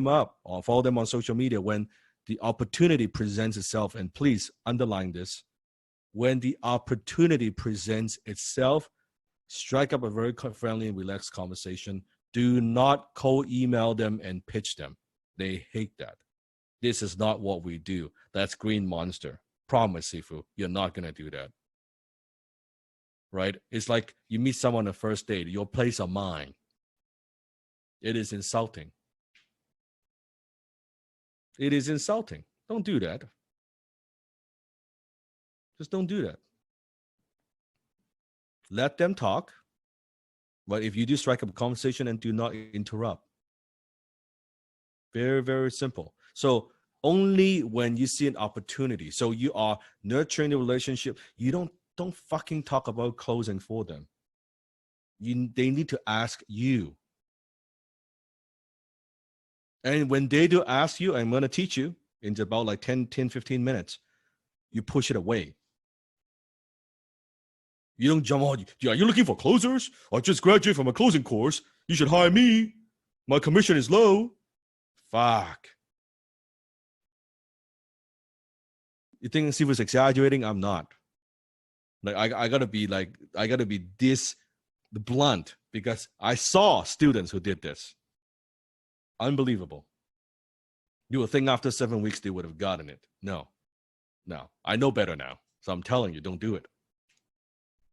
them up or follow them on social media when the opportunity presents itself. And please underline this. When the opportunity presents itself, strike up a very friendly and relaxed conversation. Do not cold email them and pitch them. They hate that. This is not what we do. That's green monster. Promise, Sifu, you're not going to do that. Right? It's like you meet someone on the first date. Your place or mine. It is insulting. It is insulting. Don't do that. Just don't do that. Let them talk. But if you do strike up a conversation and do not interrupt. Very, very simple. So only when you see an opportunity. So you are nurturing the relationship. You don't fucking talk about closing for them. They need to ask you. And when they do ask you, I'm going to teach you in about like 10, 15 minutes. You push it away. You don't jump on. Are you looking for closers? I just graduated from a closing course. You should hire me. My commission is low. Fuck. You think Steve was exaggerating? I'm not. Like I gotta be this blunt because I saw students who did this. Unbelievable. You would think after 7 weeks they would have gotten it. No. I know better now. So I'm telling you, don't do it.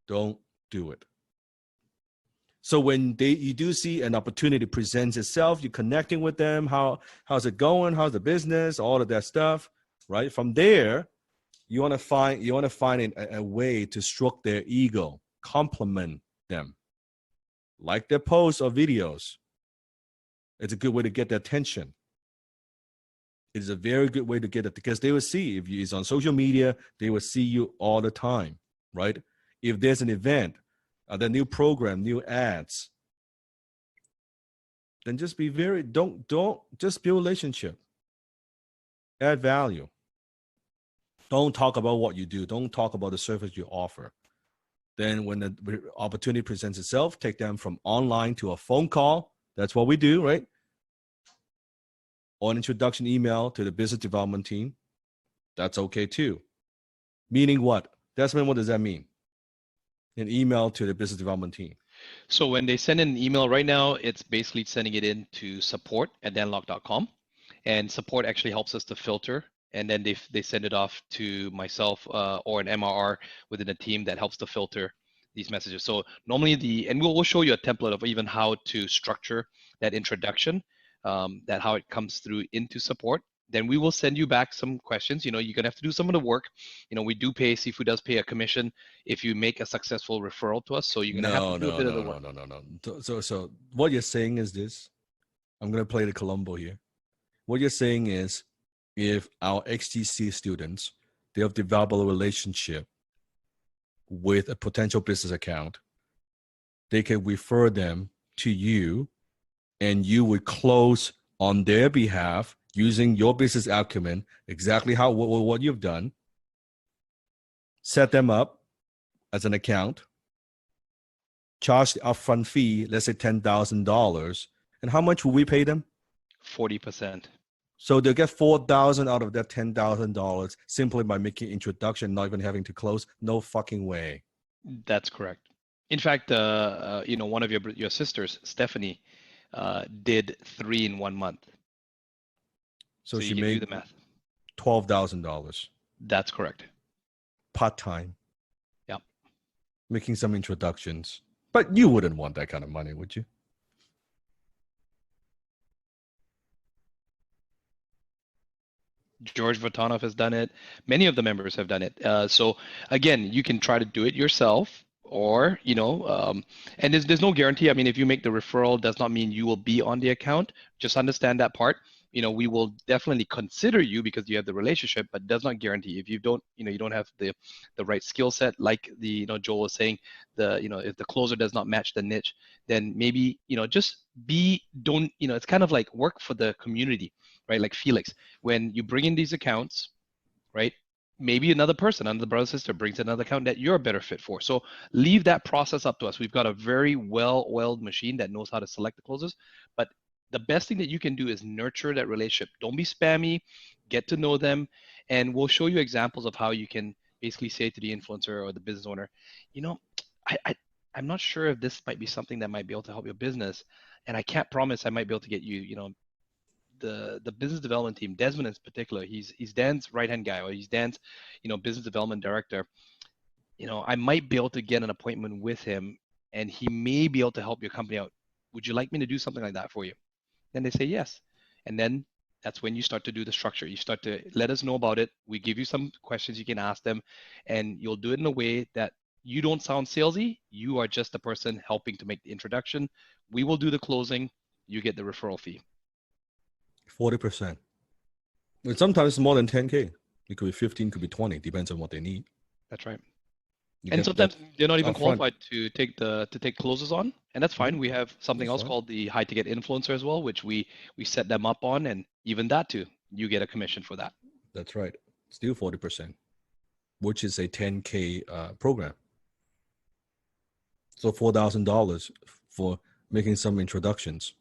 Don't do it. So when you do see an opportunity presents itself, you're connecting with them. How's it going? How's the business? All of that stuff, right? From there, you want to find a way to stroke their ego, compliment them, like their posts or videos. It's a good way to get their attention. It is a very good way to get it because they will see if it's on social media, they will see you all the time, right? If there's an event, the new program, new ads, then just be don't just build a relationship. Add value. Don't talk about what you do. Don't talk about the service you offer. Then when the opportunity presents itself, take them from online to a phone call. That's what we do, right? Or an introduction email to the business development team. That's okay too. Meaning what? Desmond, what does that mean? An email to the business development team. So when they send in an email right now, it's basically sending it in to support@danlock.com. And support actually helps us to filter. And then they send it off to myself or an MRR within a team that helps to filter these messages. So normally and we'll show you a template of even how to structure that introduction, that how it comes through into support. Then we will send you back some questions. You're gonna have to do some of the work. We do pay, Sifu does pay a commission if you make a successful referral to us. So you're gonna have to do a bit of the work. No. So what you're saying is this. I'm gonna play the Columbo here. What you're saying is, if our XTC students, they have developed a relationship with a potential business account, they can refer them to you and you would close on their behalf using your business acumen, exactly what you've done, set them up as an account, charge the upfront fee, let's say $10,000. And how much will we pay them? 40%. So they'll get $4,000 out of that $10,000 simply by making introduction, not even having to close. No fucking way. That's correct. In fact, one of your sisters, Stephanie, did 3 in 1 month. So she made do the math. $12,000. That's correct. Part-time. Yep. Making some introductions. But you wouldn't want that kind of money, would you? George Vatanov has done it. Many of the members have done it. So again, you can try to do it yourself, or and there's no guarantee. I mean, if you make the referral, does not mean you will be on the account. Just understand that part. We will definitely consider you because you have the relationship, but does not guarantee. If you don't, you don't have the right skill set, like Joel was saying, if the closer does not match the niche, then maybe it's kind of like work for the community, right? Like Felix, when you bring in these accounts, right? Maybe another person, another brother, sister brings another account that you're a better fit for. So leave that process up to us. We've got a very well-oiled machine that knows how to select the closers, but the best thing that you can do is nurture that relationship. Don't be spammy, get to know them, and we'll show you examples of how you can basically say to the influencer or the business owner, you know, I, I I'm not sure if this might be something that might be able to help your business, and I can't promise I might be able to get you, the business development team, Desmond in particular, he's Dan's right hand guy, or he's Dan's, business development director. I might be able to get an appointment with him, and he may be able to help your company out. Would you like me to do something like that for you? Then they say yes. And then that's when you start to do the structure. You start to let us know about it. We give you some questions you can ask them, and you'll do it in a way that you don't sound salesy. You are just the person helping to make the introduction. We will do the closing. You get the referral fee. 40%. But sometimes more than 10K. It could be 15, could be 20, depends on what they need. That's right. And sometimes they're not even qualified to take closes on, and that's fine. We have something else called the high ticket influencer as well, which we set them up on, and even that too, you get a commission for that. That's right. Still 40%, which is a 10K program. So $4,000 for making some introductions.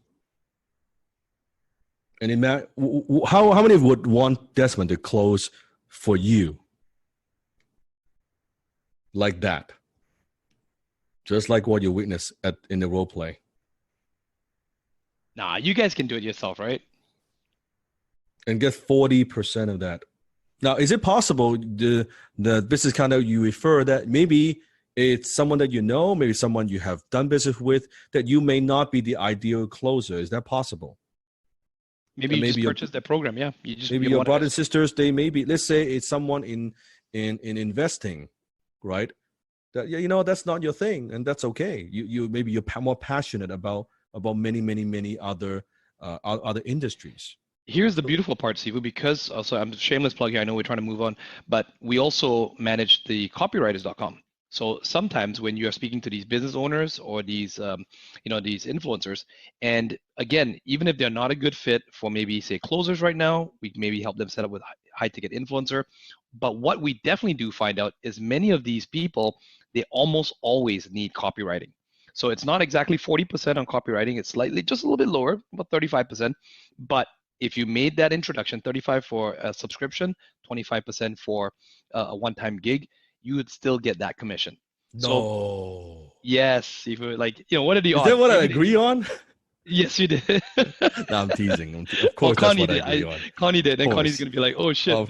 And how many would want Desmond to close for you? Like that, just like what you witnessed in the role play. Nah, you guys can do it yourself, right? And get 40% of that. Now, is it possible the business kind of you refer that maybe it's someone that you know, maybe someone you have done business with, that you may not be the ideal closer? Is that possible? Maybe you just purchase their program, yeah. Maybe your brothers and sisters, they may be. Let's say it's someone in investing. Right, that that's not your thing, and that's okay. You maybe you're more passionate about many other industries. Here's the beautiful part, Sivu, because also I'm a shameless plug here. I know we're trying to move on, but we also manage the copywriters.com. So sometimes when you are speaking to these business owners or these these influencers, and again, even if they're not a good fit for maybe say closers right now, we maybe help them set up with high ticket influencer. But what we definitely do find out is many of these people, they almost always need copywriting. So it's not exactly 40% on copywriting. It's slightly just a little bit lower, about 35%. But if you made that introduction, 35 for a subscription, 25% for a one-time gig, you would still get that commission. No. So, yes, if you like, what are the odds? Is that what I agree on? Yes, you did. No, I'm teasing. Of course, that's what I agree on. Connie did, and Connie's gonna be like, "Oh shit,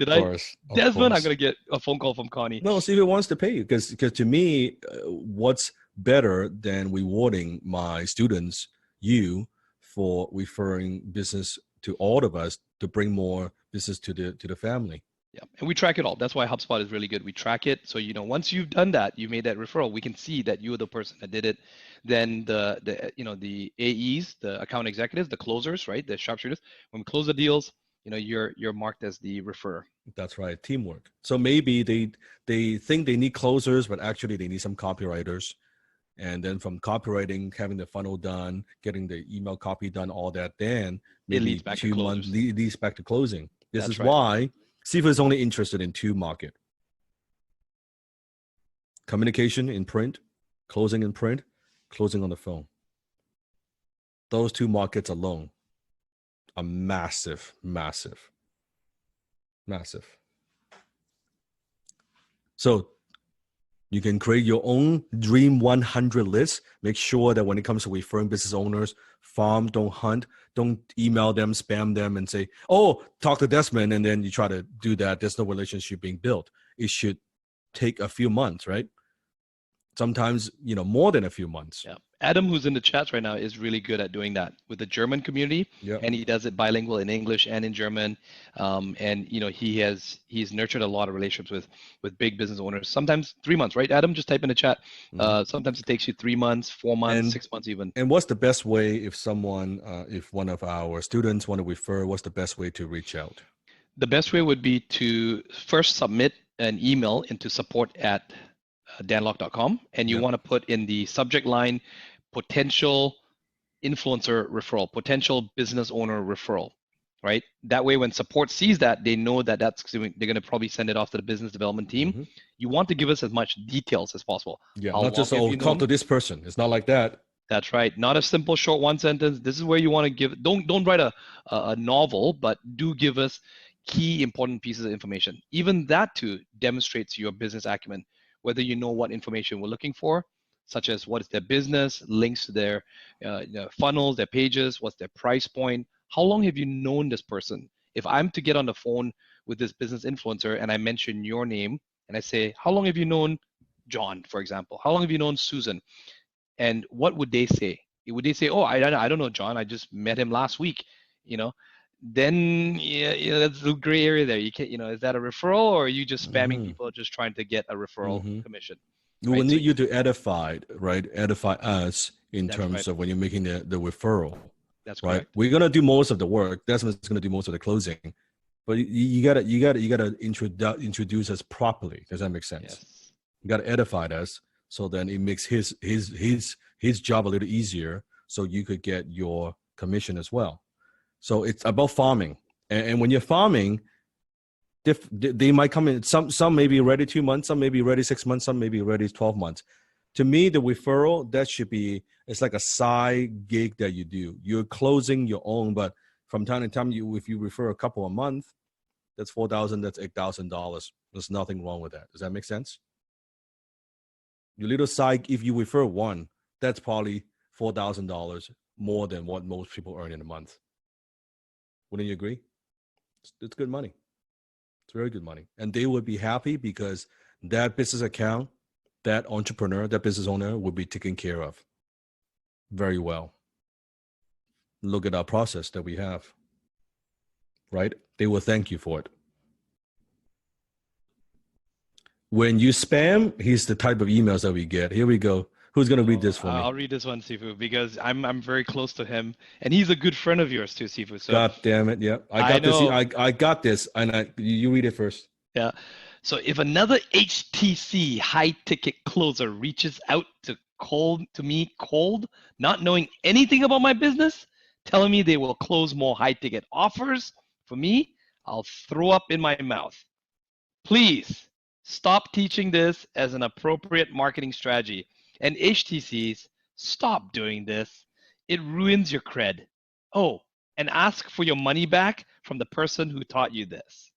Desmond, I'm gonna get a phone call from Connie." No, see if it wants to pay you, because to me, what's better than rewarding my students, you, for referring business to all of us to bring more business to the family. Yeah, and we track it all. That's why HubSpot is really good. We track it, so once you've done that, you made that referral, we can see that you were the person that did it. Then the AEs, the account executives, the closers, right, the sharpshooters, when we close the deals, you're marked as the referrer. That's right, teamwork. So maybe they think they need closers, but actually they need some copywriters. And then from copywriting, having the funnel done, getting the email copy done, all that, then maybe 2 months leads back to closing. This is why Sifu is only interested in 2 markets: communication in print, closing in print, closing on the phone. Those 2 markets alone are massive. So you can create your own dream 100 list. Make sure that when it comes to referring business owners, farm, don't hunt, don't email them, spam them and say, oh, talk to Desmond, and then you try to do that. There's no relationship being built. It should take a few months, right? Sometimes, more than a few months. Yeah. Adam, who's in the chats right now, is really good at doing that with the German community. Yep. And he does it bilingual in English and in German. And he's nurtured a lot of relationships with big business owners. Sometimes 3 months, right, Adam? Just type in the chat. Sometimes it takes you 3 months, 4 months, 6 months even. And what's the best way if one of our students want to refer, what's the best way to reach out? The best way would be to first submit an email into support@danlock.com, and you want to put in the subject line potential influencer referral, potential business owner referral, right? That way when support sees that, they know that they're going to probably send it off to the business development team. You want to give us as much details as possible. Yeah, not just talk to this person. It's not like that. That's right. Not a simple short one sentence. This is where you want to give. Don't write a novel, but do give us key important pieces of information. Even that too demonstrates your business acumen. Whether you know what information we're looking for, such as what is their business, links to their funnels, their pages, what's their price point. How long have you known this person? If I'm to get on the phone with this business influencer and I mention your name and I say, how long have you known John, for example? How long have you known Susan? And what would they say? Would they say, "Oh, I don't know John. I just met him last week," you know? Then that's the gray area there. You can't, is that a referral or are you just spamming Mm-hmm. people just trying to get a referral Mm-hmm. commission? We will Right. So need you to edify, right? Edify us in that's terms right. of when you're making the referral, That's right? correct. We're gonna do most of the work. Desmond's gonna do most of the closing, but you gotta introduce us properly. Does that make sense? Yes. You gotta edify us, so then it makes his job a little easier, so you could get your commission as well. So it's about farming, and when you're farming, they might come in. Some may be ready 2 months, some may be ready 6 months, some may be ready 12 months. To me, the referral, that should be, it's like a side gig that you do. You're closing your own, but from time to time, if you refer a couple a month, that's $4,000, that's $8,000. There's nothing wrong with that. Does that make sense? Your little side, if you refer one, that's probably $4,000 more than what most people earn in a month. Wouldn't you agree? It's good money. It's very good money. And they would be happy because that business account, that entrepreneur, that business owner will be taken care of very well. Look at our process that we have, right? They will thank you for it. When you spam, here's the type of emails that we get. Here we go. Who's going to read this for me? I'll read this one, Sifu, because I'm very close to him, and he's a good friend of yours too, Sifu. So God damn it. Yeah. I I got this. know. I got this. And you read it first. Yeah. So if another HTC high ticket closer reaches out to me cold, not knowing anything about my business, telling me they will close more high ticket offers for me, I'll throw up in my mouth. Please stop teaching this as an appropriate marketing strategy. And HTCs, stop doing this. It ruins your cred. Oh, and ask for your money back from the person who taught you this.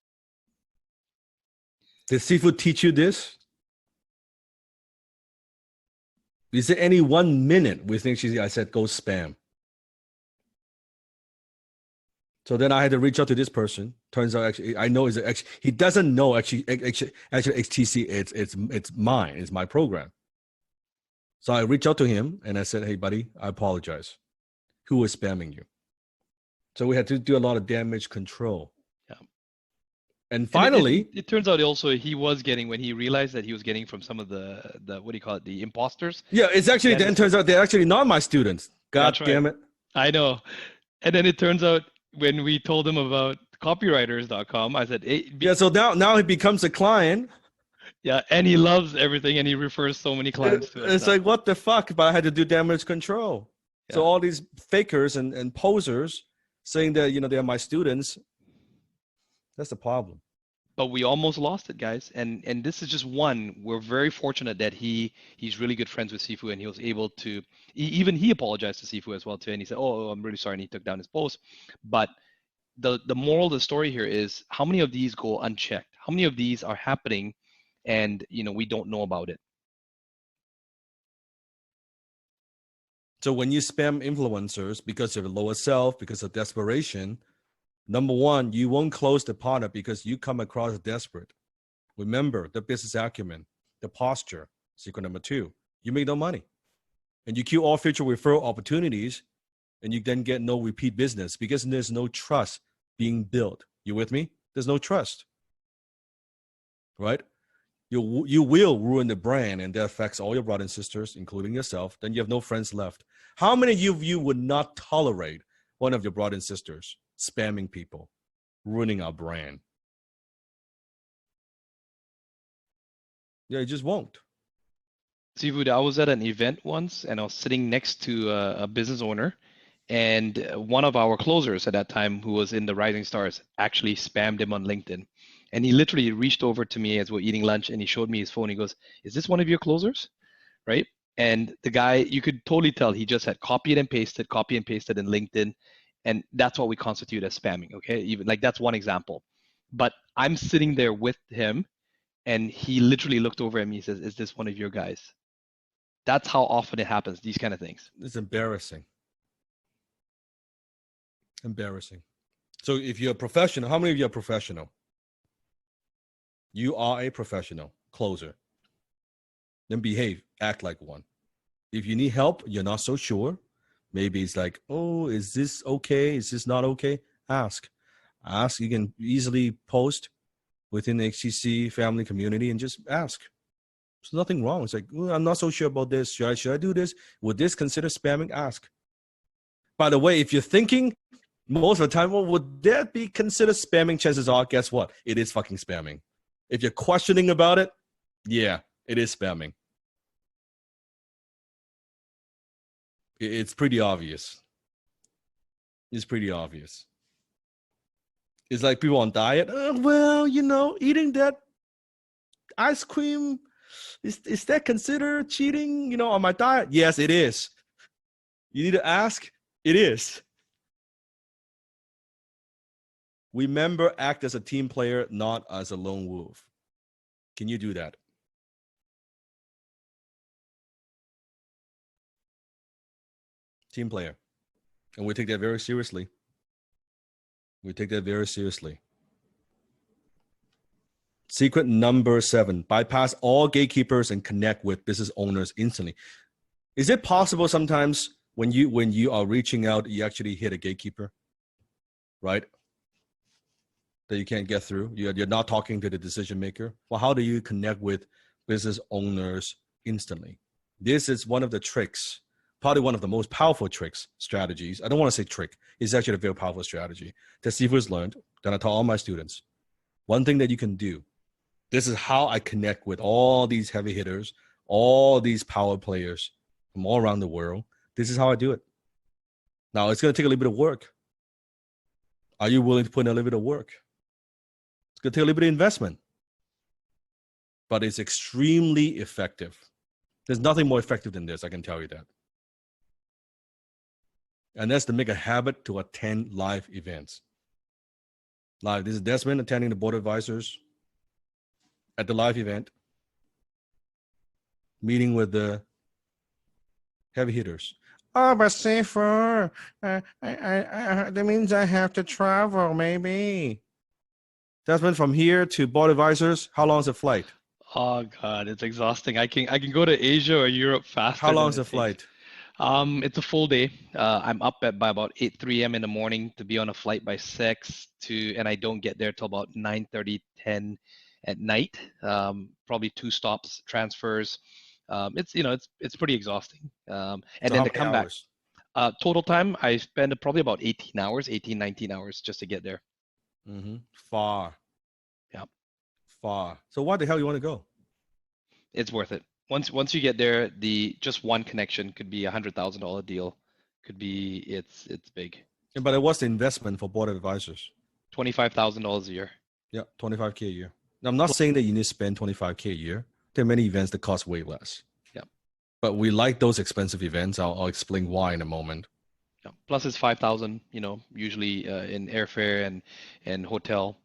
Did Seafood teach you this? Is there any 1 minute we think I said go spam? So then I had to reach out to this person. Turns out, actually, I know he doesn't know actually HTC. It's mine. It's my program. So I reached out to him and I said, "Hey, buddy, I apologize. Who was spamming you?" So we had to do a lot of damage control. Yeah. And finally, and it turns out also he was getting, when he realized that he was getting from some of the what do you call it, the imposters. Yeah, it's actually then turns out they're actually not my students. God damn it! I know. And then it turns out when we told him about copywriters.com, I said, hey, yeah. So now he becomes a client. Yeah, and he loves everything, and he refers so many clients to us. It's like, what the fuck? But I had to do damage control. Yeah. So all these fakers and posers saying that they're my students. That's the problem. But we almost lost it, guys. And this is just one. We're very fortunate that he's really good friends with Sifu, and he was able to. He apologized to Sifu as well too, and he said, "Oh, I'm really sorry," and he took down his post. But the moral of the story here is, how many of these go unchecked? How many of these are happening, and we don't know about it? So when you spam influencers because of lower self, because of desperation, number one, you won't close the partner because you come across desperate. Remember the business acumen, the posture. Secret number two, you make no money. And you kill all future referral opportunities, and you then get no repeat business because there's no trust being built. You with me? There's no trust, right? You will ruin the brand, and that affects all your brothers and sisters, including yourself. Then you have no friends left. How many of you would not tolerate one of your brothers and sisters spamming people, ruining our brand? Yeah, you just won't. Sifu, I was at an event once, and I was sitting next to a business owner, and one of our closers at that time, who was in the Rising Stars, actually spammed him on LinkedIn. And he literally reached over to me as we're eating lunch, and he showed me his phone. He goes, "Is this one of your closers?" Right? And the guy, you could totally tell he just had copied and pasted in LinkedIn. And that's what we constitute as spamming. Okay. Even like that's one example. But I'm sitting there with him and he literally looked over at me and says, "Is this one of your guys?" That's how often it happens, these kind of things. It's embarrassing. Embarrassing. So if you're a professional, how many of you are professional? You are a professional closer. Then behave, act like one. If you need help, you're not so sure. Maybe it's like, oh, is this okay? Is this not okay? Ask. Ask. You can easily post within the HTC family community and just ask. There's nothing wrong. It's like, oh, I'm not so sure about this. Should I do this? Would this consider spamming? Ask. By the way, if you're thinking most of the time, well, would that be considered spamming? Chances are, guess what? It is fucking spamming. If you're questioning about it, yeah, it is spamming. It's pretty obvious. It's pretty obvious. It's like people on diet. Well, eating that ice cream, is that considered cheating, on my diet? Yes, it is. You need to ask. It is. Remember, act as a team player, not as a lone wolf. Can you do that? Team player. And we take that very seriously. We take that very seriously. Secret number 7, bypass all gatekeepers and connect with business owners instantly. Is it possible sometimes when you are reaching out, you actually hit a gatekeeper, right? That you can't get through. You're not talking to the decision maker. Well, how do you connect with business owners instantly? This is one of the tricks, probably one of the most powerful tricks, strategies. I don't want to say trick. It's actually a very powerful strategy that Steve has learned, that I tell all my students. One thing that you can do, this is how I connect with all these heavy hitters, all these power players from all around the world. This is how I do it. Now, it's going to take a little bit of work. Are you willing to put in a little bit of work? It's going to take a little bit of investment, but it's extremely effective. There's nothing more effective than this, I can tell you that. And that's to make a habit to attend live events. Live. This is Desmond attending the board of advisors at the live event, meeting with the heavy hitters. Oh, but safer. That means I have to travel, maybe. Desmond, from here to board advisors, how long is the flight? Oh God, it's exhausting. I can go to Asia or Europe faster. How long is the flight? It's a full day. I'm up by about 3 a.m. in the morning to be on a flight by 6 and I don't get there till about 9:30, 10 at night. Probably 2 stops, transfers. It's pretty exhausting. And So then how to many come hours? back, total time I spend probably about 19 hours just to get there. Far. Yeah. Far. So why the hell you want to go? It's worth it. Once you get there, just one connection could be $100,000 deal. Could be it's big. Yeah, but what's the investment for board advisors? $25,000 a year. Yeah, $25K a year. Now, I'm not saying that you need to spend $25K a year. There are many events that cost way less. Yeah. But we like those expensive events. I'll explain why in a moment. Yeah. Plus it's 5,000, usually in airfare and hotel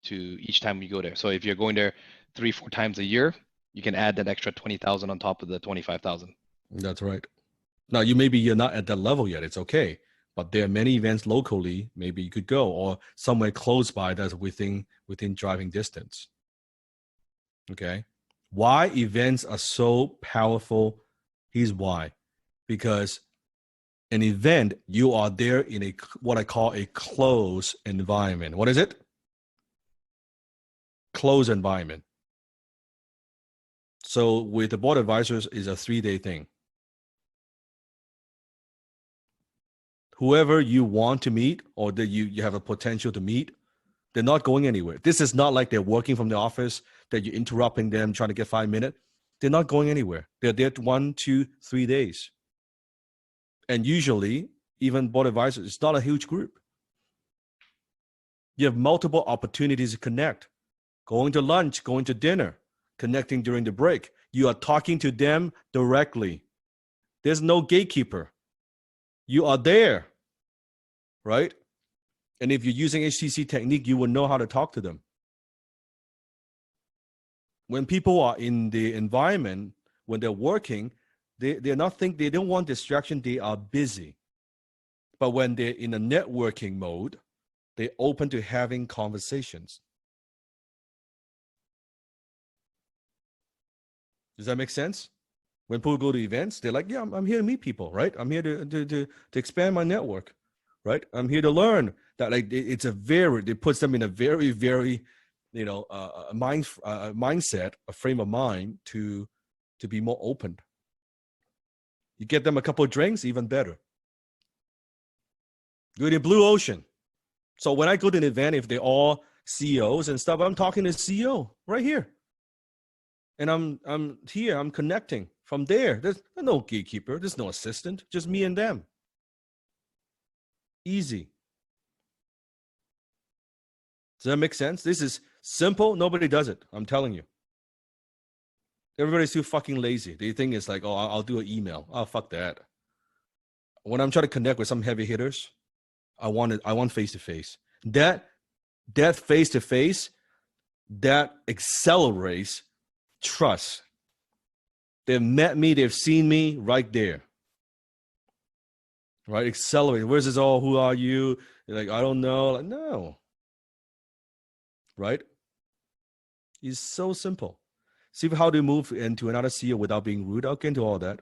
to each time you go there. So if you're going there 3-4 times a year, you can add that extra 20,000 on top of the 25,000. That's right. Now, you're not at that level yet. It's okay. But there are many events locally, maybe you could go, or somewhere close by that's within driving distance. Okay. Why events are so powerful? Here's why. Because an event, you are there in what I call a closed environment. What is it? Closed environment. So with the board of advisors is a 3-day thing. Whoever you want to meet or that you have a potential to meet, they're not going anywhere. This is not like they're working from the office, that you're interrupting them, trying to get 5 minutes. They're not going anywhere. They're there 1, 2, 3 days. And usually, even board advisors, it's not a huge group. You have multiple opportunities to connect. Going to lunch, going to dinner, connecting during the break. You are talking to them directly. There's no gatekeeper. You are there, right? And if you're using HTC technique, you will know how to talk to them. When people are in the environment, when they're working, they don't want distraction, they are busy. But when they're in a networking mode, they're open to having conversations. Does that make sense? When people go to events, they're like, yeah, I'm here to meet people, right? I'm here to expand my network, right? I'm here to learn. That like it puts them in a very, very, mindset, a frame of mind to be more open. You get them a couple of drinks, even better. Good in blue ocean. So when I go to an event, if they're all CEOs and stuff, I'm talking to CEO right here. And I'm here, I'm connecting from there. There's no gatekeeper, there's no assistant, just me and them. Easy. Does that make sense? This is simple. Nobody does it. I'm telling you. Everybody's too fucking lazy. They think it's like, oh, I'll do an email. Oh, fuck that. When I'm trying to connect with some heavy hitters, I want face-to-face. That face-to-face, that accelerates trust. They've met me, they've seen me right there. Right? Accelerate. Where's this all? Who are you? You're like, I don't know. Like, no. Right? It's so simple. See how to move into another CEO without being rude. I'll go into all that.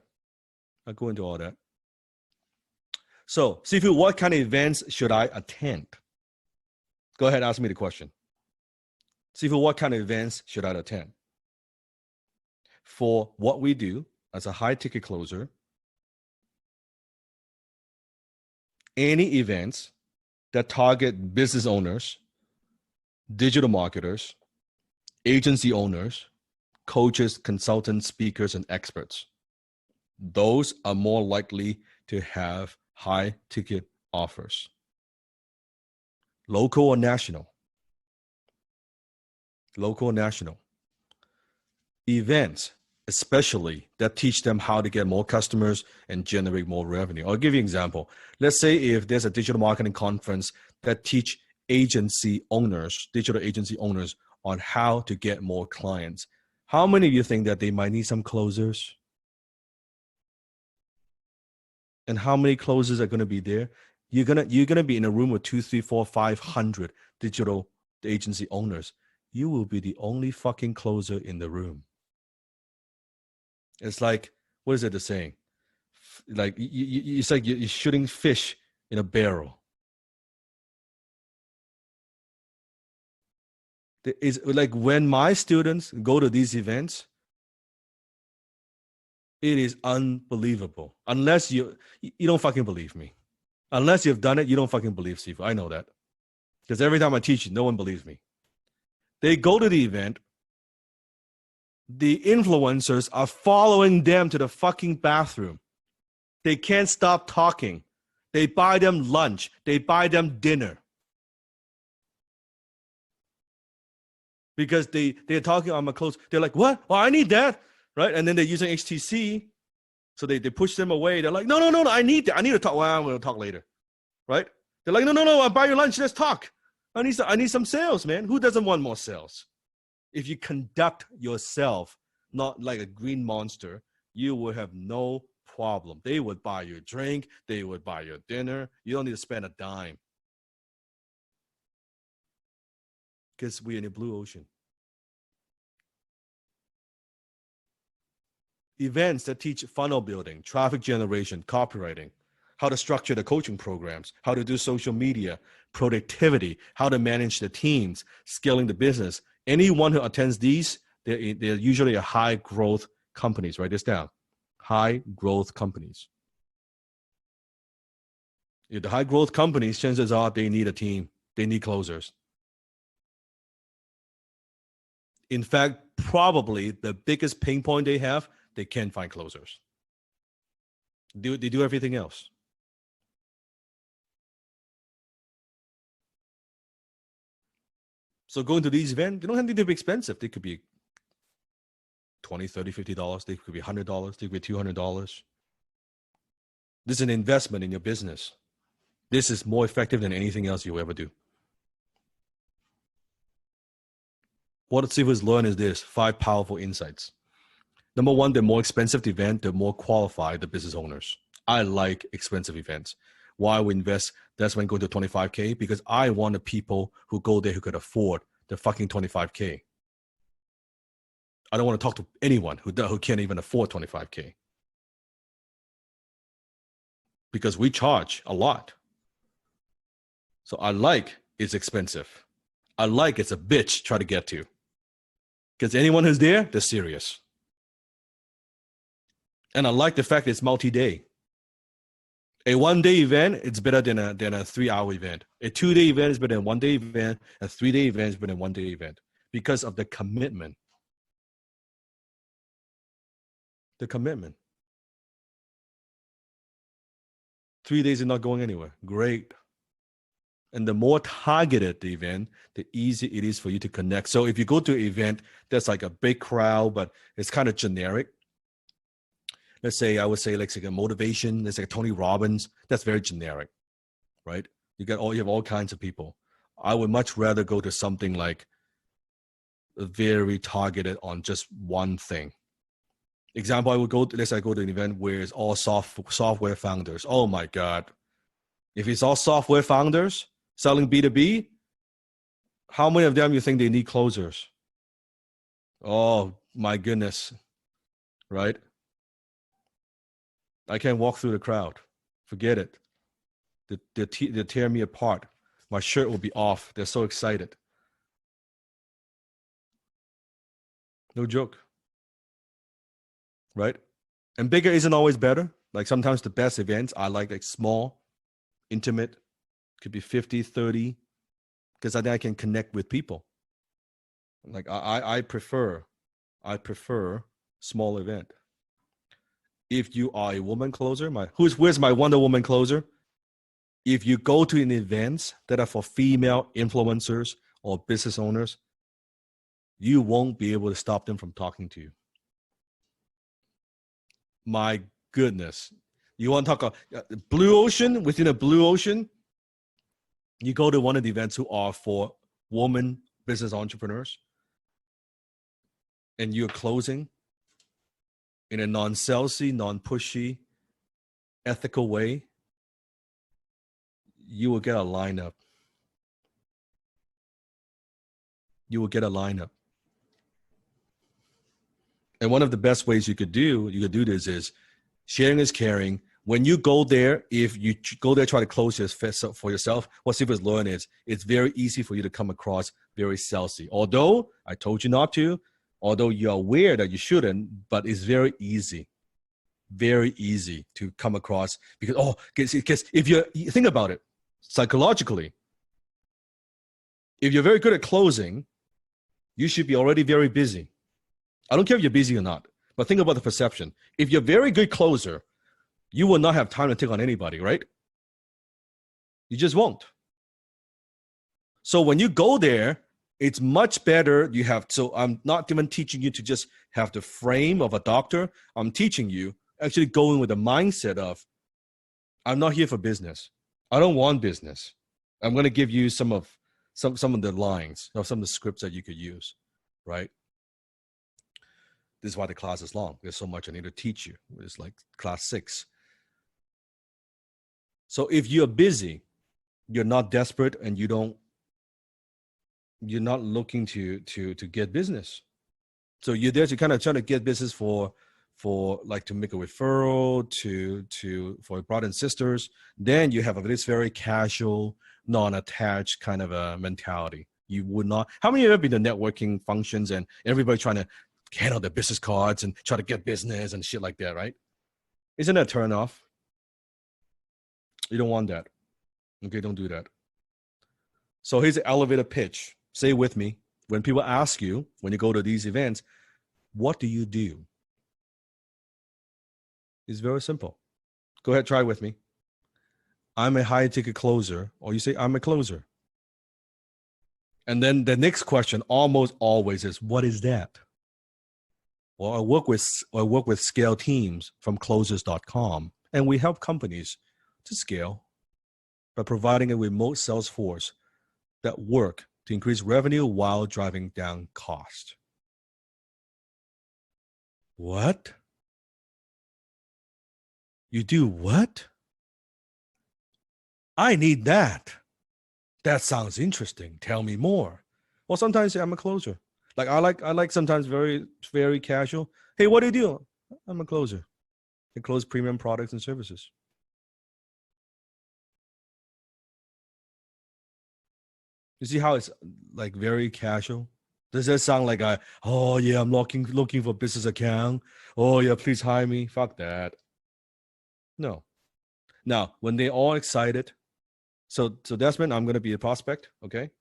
So, Sifu, what kind of events should I attend? Go ahead, ask me the question. Sifu, what kind of events should I attend? For what we do as a high ticket closer, any events that target business owners, digital marketers, agency owners, coaches, consultants, speakers, and experts. Those are more likely to have high ticket offers. Local or national. Events, especially that teach them how to get more customers and generate more revenue. I'll give you an example. Let's say if there's a digital marketing conference that teach digital agency owners on how to get more clients. How many of you think that they might need some closers? And how many closers are going to be there? You're gonna be in a room with 200, 300, 400, 500 digital agency owners. You will be the only fucking closer in the room. It's like, what is it the saying? Like it's like you're shooting fish in a barrel. It's like when my students go to these events, it is unbelievable. Unless you don't fucking believe me. Unless you've done it, you don't fucking believe Sifu. I know that. Because every time I teach, no one believes me. They go to the event. The influencers are following them to the fucking bathroom. They can't stop talking. They buy them lunch. They buy them dinner. Because they're talking on my clothes. They're like, what? Oh, I need that. Right? And then they're using HTC. So they push them away. They're like, no, I need that. I need to talk. Well, I'm going to talk later. Right? They're like, no, I'll buy your lunch. Let's talk. I need some sales, man. Who doesn't want more sales? If you conduct yourself not like a green monster, you will have no problem. They would buy you a drink. They would buy you dinner. You don't need to spend a dime. Because we're in a blue ocean. Events that teach funnel building, traffic generation, copywriting, how to structure the coaching programs, how to do social media, productivity, how to manage the teams, scaling the business. Anyone who attends these, they're usually a high growth companies. Write this down. High growth companies. If the high growth companies, chances are they need a team. They need closers. In fact, probably the biggest pain point they have, they can't find closers. They do everything else. So going to these events, they don't have to be expensive. They could be $20, $30, $50. They could be $100. They could be $200. This is an investment in your business. This is more effective than anything else you'll ever do. What Steve has learned is this: 5 powerful insights. Number one, the more expensive the event, the more qualified the business owners. I like expensive events. Why we invest, that's when go to 25K, because I want the people who go there who could afford the fucking 25K. I don't want to talk to anyone who can't even afford 25K. Because we charge a lot. So I like it's expensive. I like it's a bitch try to get to. Because anyone who's there, they're serious. And I like the fact it's multi-day. A 1-day event, it's better than a 3-hour event. A 2-day event is better than a 1-day event. A 3-day event is better than a 1-day event because of the commitment. The commitment. 3 days is not going anywhere. Great. And the more targeted the event, the easier it is for you to connect. So if you go to an event that's like a big crowd, but it's kind of generic. Let's say, I would say like a motivation, let's say Tony Robbins, that's very generic, right? You have all kinds of people. I would much rather go to something like very targeted on just one thing. Example, I would go to an event where it's all software founders. Oh my God. If it's all software founders selling B2B, how many of them you think they need closers? Oh my goodness, right? I can't walk through the crowd. Forget it. They tear me apart. My shirt will be off. They're so excited. No joke. Right? And bigger isn't always better. Like sometimes the best events I like small, intimate, could be 50, 30, because I think I can connect with people. Like I prefer small event. If you are a woman closer, where's my Wonder Woman closer? If you go to an events that are for female influencers or business owners, you won't be able to stop them from talking to you. My goodness. You want to talk about blue ocean? Within a blue ocean, you go to one of the events who are for women business entrepreneurs, and you're closing in a non-salesy, non-pushy, ethical way, you will get a lineup. You will get a lineup. And one of the best ways you could do this is sharing is caring. When you go there, if you go there, try to close your fist up for yourself, what Steve has learned is it's very easy for you to come across very salesy. Although I told you not to, although you're aware that you shouldn't, but it's very easy to come across because if you think about it psychologically, if you're very good at closing, you should be already very busy. I don't care if you're busy or not, but think about the perception. If you're a very good closer, you will not have time to take on anybody, right? You just won't. So when you go there, it's much better. So I'm not even teaching you to just have the frame of a doctor. I'm teaching you actually going with the mindset of, I'm not here for business. I don't want business. I'm going to give you some of the lines, some of the scripts that you could use, right? This is why the class is long. There's so much I need to teach you. It's like class 6. So if you're busy, you're not desperate, and you're not looking to get business. So you're there to kind of try to get business for like to make a referral for brothers and sisters. Then you have this very casual, non-attached kind of a mentality. You would not. How many of you have been to networking functions and everybody trying to hand out their business cards and try to get business and shit like that, right? Isn't that a turn off? You don't want that. Okay, don't do that. So here's an elevator pitch. Say it with me. When people ask you, when you go to these events, what do you do? It's very simple. Go ahead, try it with me. I'm a high ticket closer, or you say I'm a closer. And then the next question almost always is, what is that? Well, I work with scale teams from closers.com. And we help companies to scale by providing a remote sales force that work to increase revenue while driving down cost. What? You do what? I need that. That sounds interesting. Tell me more. Well, sometimes I'm a closer. Like I like sometimes very casual. Hey, what do you do? I'm a closer. I close premium products and services. You see how it's like very casual? Does that sound like oh yeah, I'm looking for business account. Oh yeah, please hire me. Fuck that. No. Now, when they're all excited, so Desmond, I'm gonna be a prospect, okay?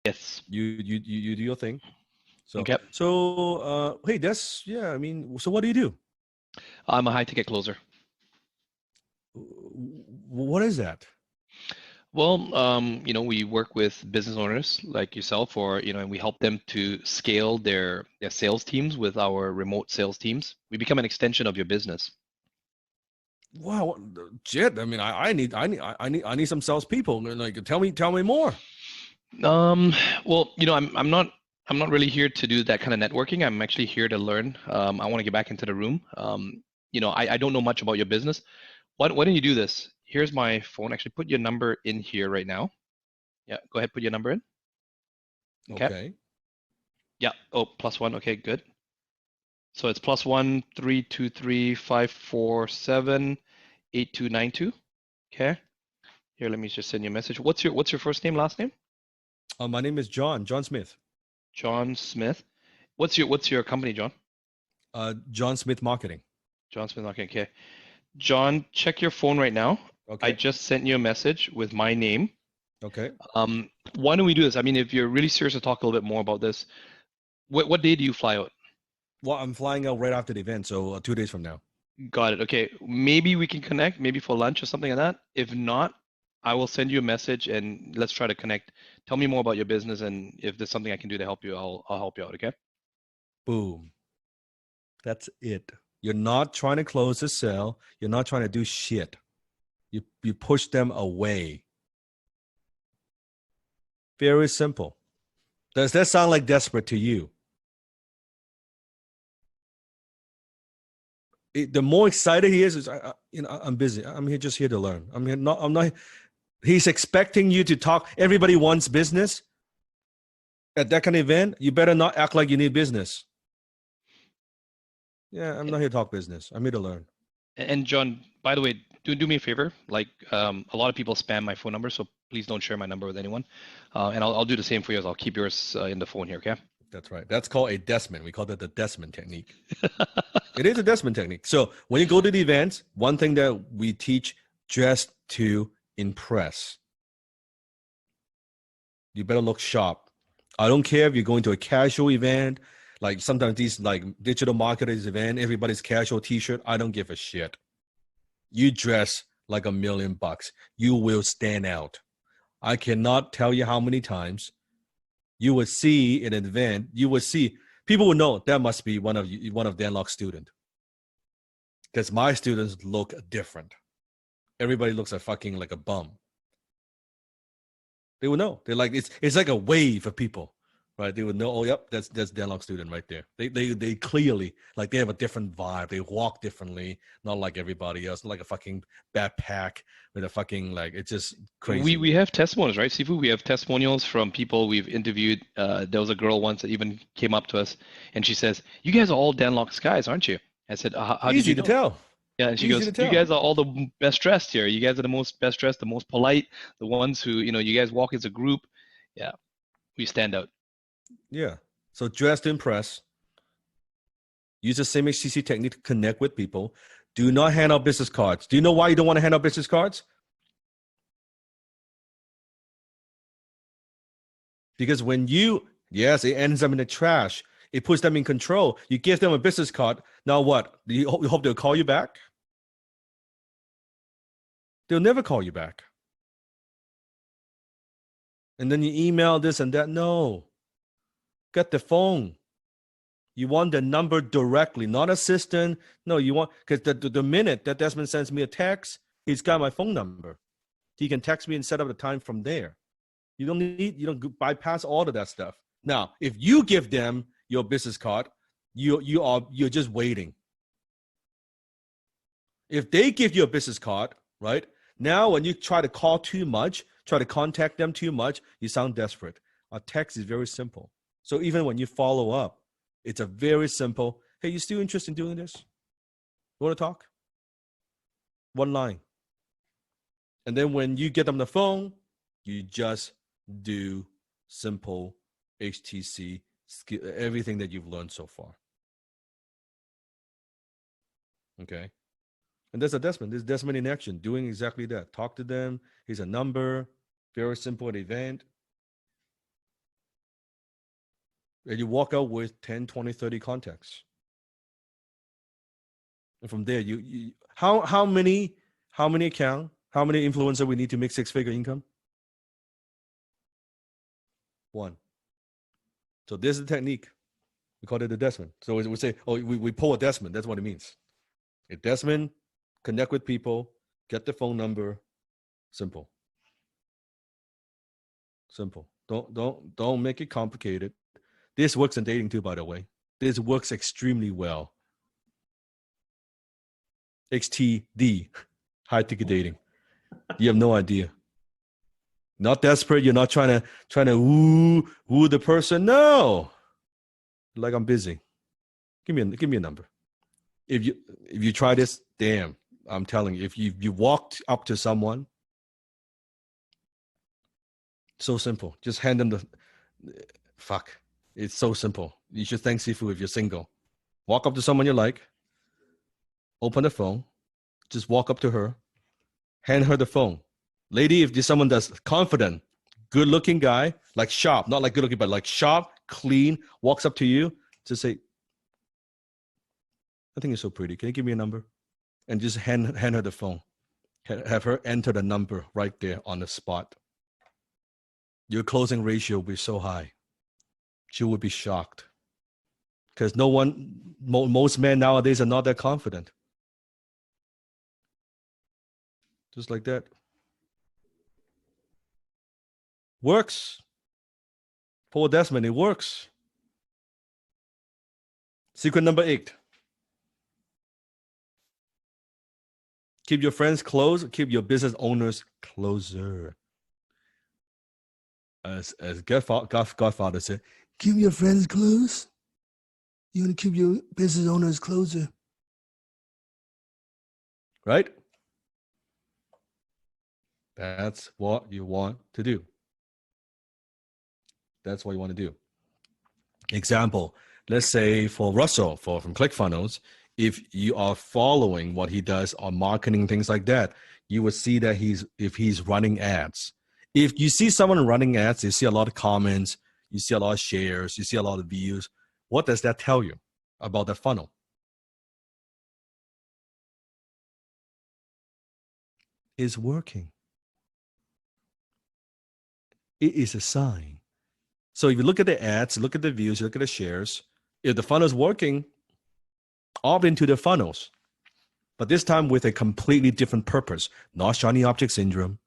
Yes. You do your thing. So Okay. hey, that's yeah. I mean, so what do you do? I'm a high ticket closer. What is that? Well, we work with business owners like yourself, or and we help them to scale their sales teams with our remote sales teams. We become an extension of your business. Wow, shit. I mean, I need some salespeople. Like, tell me more. Well, I'm not really here to do that kind of networking. I'm actually here to learn. I want to get back into the room. I don't know much about your business. Why don't you do this? Here's my phone. Actually, put your number in here right now. Yeah, go ahead, put your number in. Okay. Okay. Yeah. Oh, +1. Okay, good. So it's +1 323 547 8292. Okay. Here, let me just send you a message. What's your first name, last name? My name is John Smith. John Smith. What's your company, John? John Smith Marketing. John Smith. Okay. John, check your phone right now. I Okay. just sent you a message with my name. Okay. Why don't we do this? I mean, if you're really serious to talk a little bit more about this, what day do you fly out? Well, I'm flying out right after the event, so 2 days from now. Got it. Okay. Maybe we can connect, maybe for lunch or something like that. If not, I will send you a message and let's try to connect. Tell me more about your business, and if there's something I can do to help you, I'll help you out, okay? Boom. That's it. You're not trying to close the sale. You're not trying to do shit. You push them away. Very simple. Does that sound like desperate to you? The more excited he is I'm busy. I'm just here to learn. I'm not. He's expecting you to talk. Everybody wants business at that kind of event. You better not act like you need business. Yeah, I'm not here to talk business. I'm here to learn. And John, by the way, do me a favor. Like a lot of people spam my phone number, so please don't share my number with anyone. And I'll do the same for yours. I'll keep yours in the phone here, okay? That's right. That's called a Desmond. We call that the Desmond technique. It is a Desmond technique. So when you go to the events, one thing that we teach, dress to impress. You better look sharp. I don't care if you're going to a casual event, like sometimes these like digital marketers event, everybody's casual t-shirt. I don't give a shit. You dress like $1,000,000. You will stand out. I cannot tell you how many times you would see in an event, you would see people would know that must be one of Danlock's student. Because my students look different. Everybody looks like a bum. They would know. They're like it's like a wave of people, right? They would know. Oh, yep, that's Danlock student right there. They clearly like they have a different vibe. They walk differently, not like everybody else. Not like a fucking backpack with a fucking like it's just crazy. We have testimonials, right, Sifu? We have testimonials from people we've interviewed. There was a girl once that even came up to us, and she says, "You guys are all Danlock's guys, aren't you?" I said, "How did Easy you to know?" tell. Yeah, and she Easy goes, to "You tell. guys are all the best dressed here. You guys are the most best dressed, the most polite, the ones who, you guys walk as a group. Yeah, we stand out." Yeah. So dress to impress. Use the same HCC technique to connect with people. Do not hand out business cards. Do you know why you don't want to hand out business cards? Because when yes, it ends up in the trash. It puts them in control. You give them a business card. Now what? You hope they'll call you back? They'll never call you back. And then you email this and that. No. Get the phone. You want the number directly, not assistant. No, you want, because the minute that Desmond sends me a text, he's got my phone number. He can text me and set up the time from there. You don't bypass all of that stuff. Now, if you give them your business card, you're just waiting. If they give you a business card, right? Now, when you try to call too much, try to contact them too much, you sound desperate. A text is very simple. So even when you follow up, it's a very simple, hey, you still interested in doing this? You want to talk? One line. And then when you get them the phone, you just do simple HTC, everything that you've learned so far. Okay. And there's a Desmond. There's Desmond in action, doing exactly that. Talk to them. Here's a number. Very simple event. And you walk out with 10, 20, 30 contacts. And from there, how many account, how many influencer we need to make 6-figure income? 1. So this is the technique. We call it the Desmond. So we say, oh, we pull a Desmond. That's what it means. A Desmond, connect with people, get the phone number. Simple. Simple. Don't make it complicated. This works in dating too, by the way. This works extremely well. XTD, high ticket dating. You have no idea. Not desperate. You're not trying to woo the person. No. Like, I'm busy. Give me a number. If you try this, damn, I'm telling you, if you walked up to someone, so simple. Just hand them the fuck. It's so simple. You should thank Sifu if you're single. Walk up to someone you like, open the phone, just walk up to her, hand her the phone. Lady, if there's someone that's confident, good-looking guy, like sharp, not like good-looking, but like sharp, clean, walks up to you, just say, I think you're so pretty. Can you give me a number? And just hand her the phone. Have her enter the number right there on the spot. Your closing ratio will be so high. She would be shocked. Because most men nowadays are not that confident. Just like that. Works. Paul Desmond, it works. Secret number 8. Keep your friends close. Keep your business owners closer. As Godfather said, keep your friends close. You want to keep your business owners closer. Right? That's what you want to do. That's what you want to do. Example, let's say for Russell from ClickFunnels, if you are following what he does on marketing, things like that, you would see that if he's running ads. If you see someone running ads, you see a lot of comments, you see a lot of shares, you see a lot of views. What does that tell you about the funnel? It's working. It is a sign. So if you look at the ads, look at the views, look at the shares, if the funnel is working, opt into the funnels. But this time with a completely different purpose, not shiny object syndrome,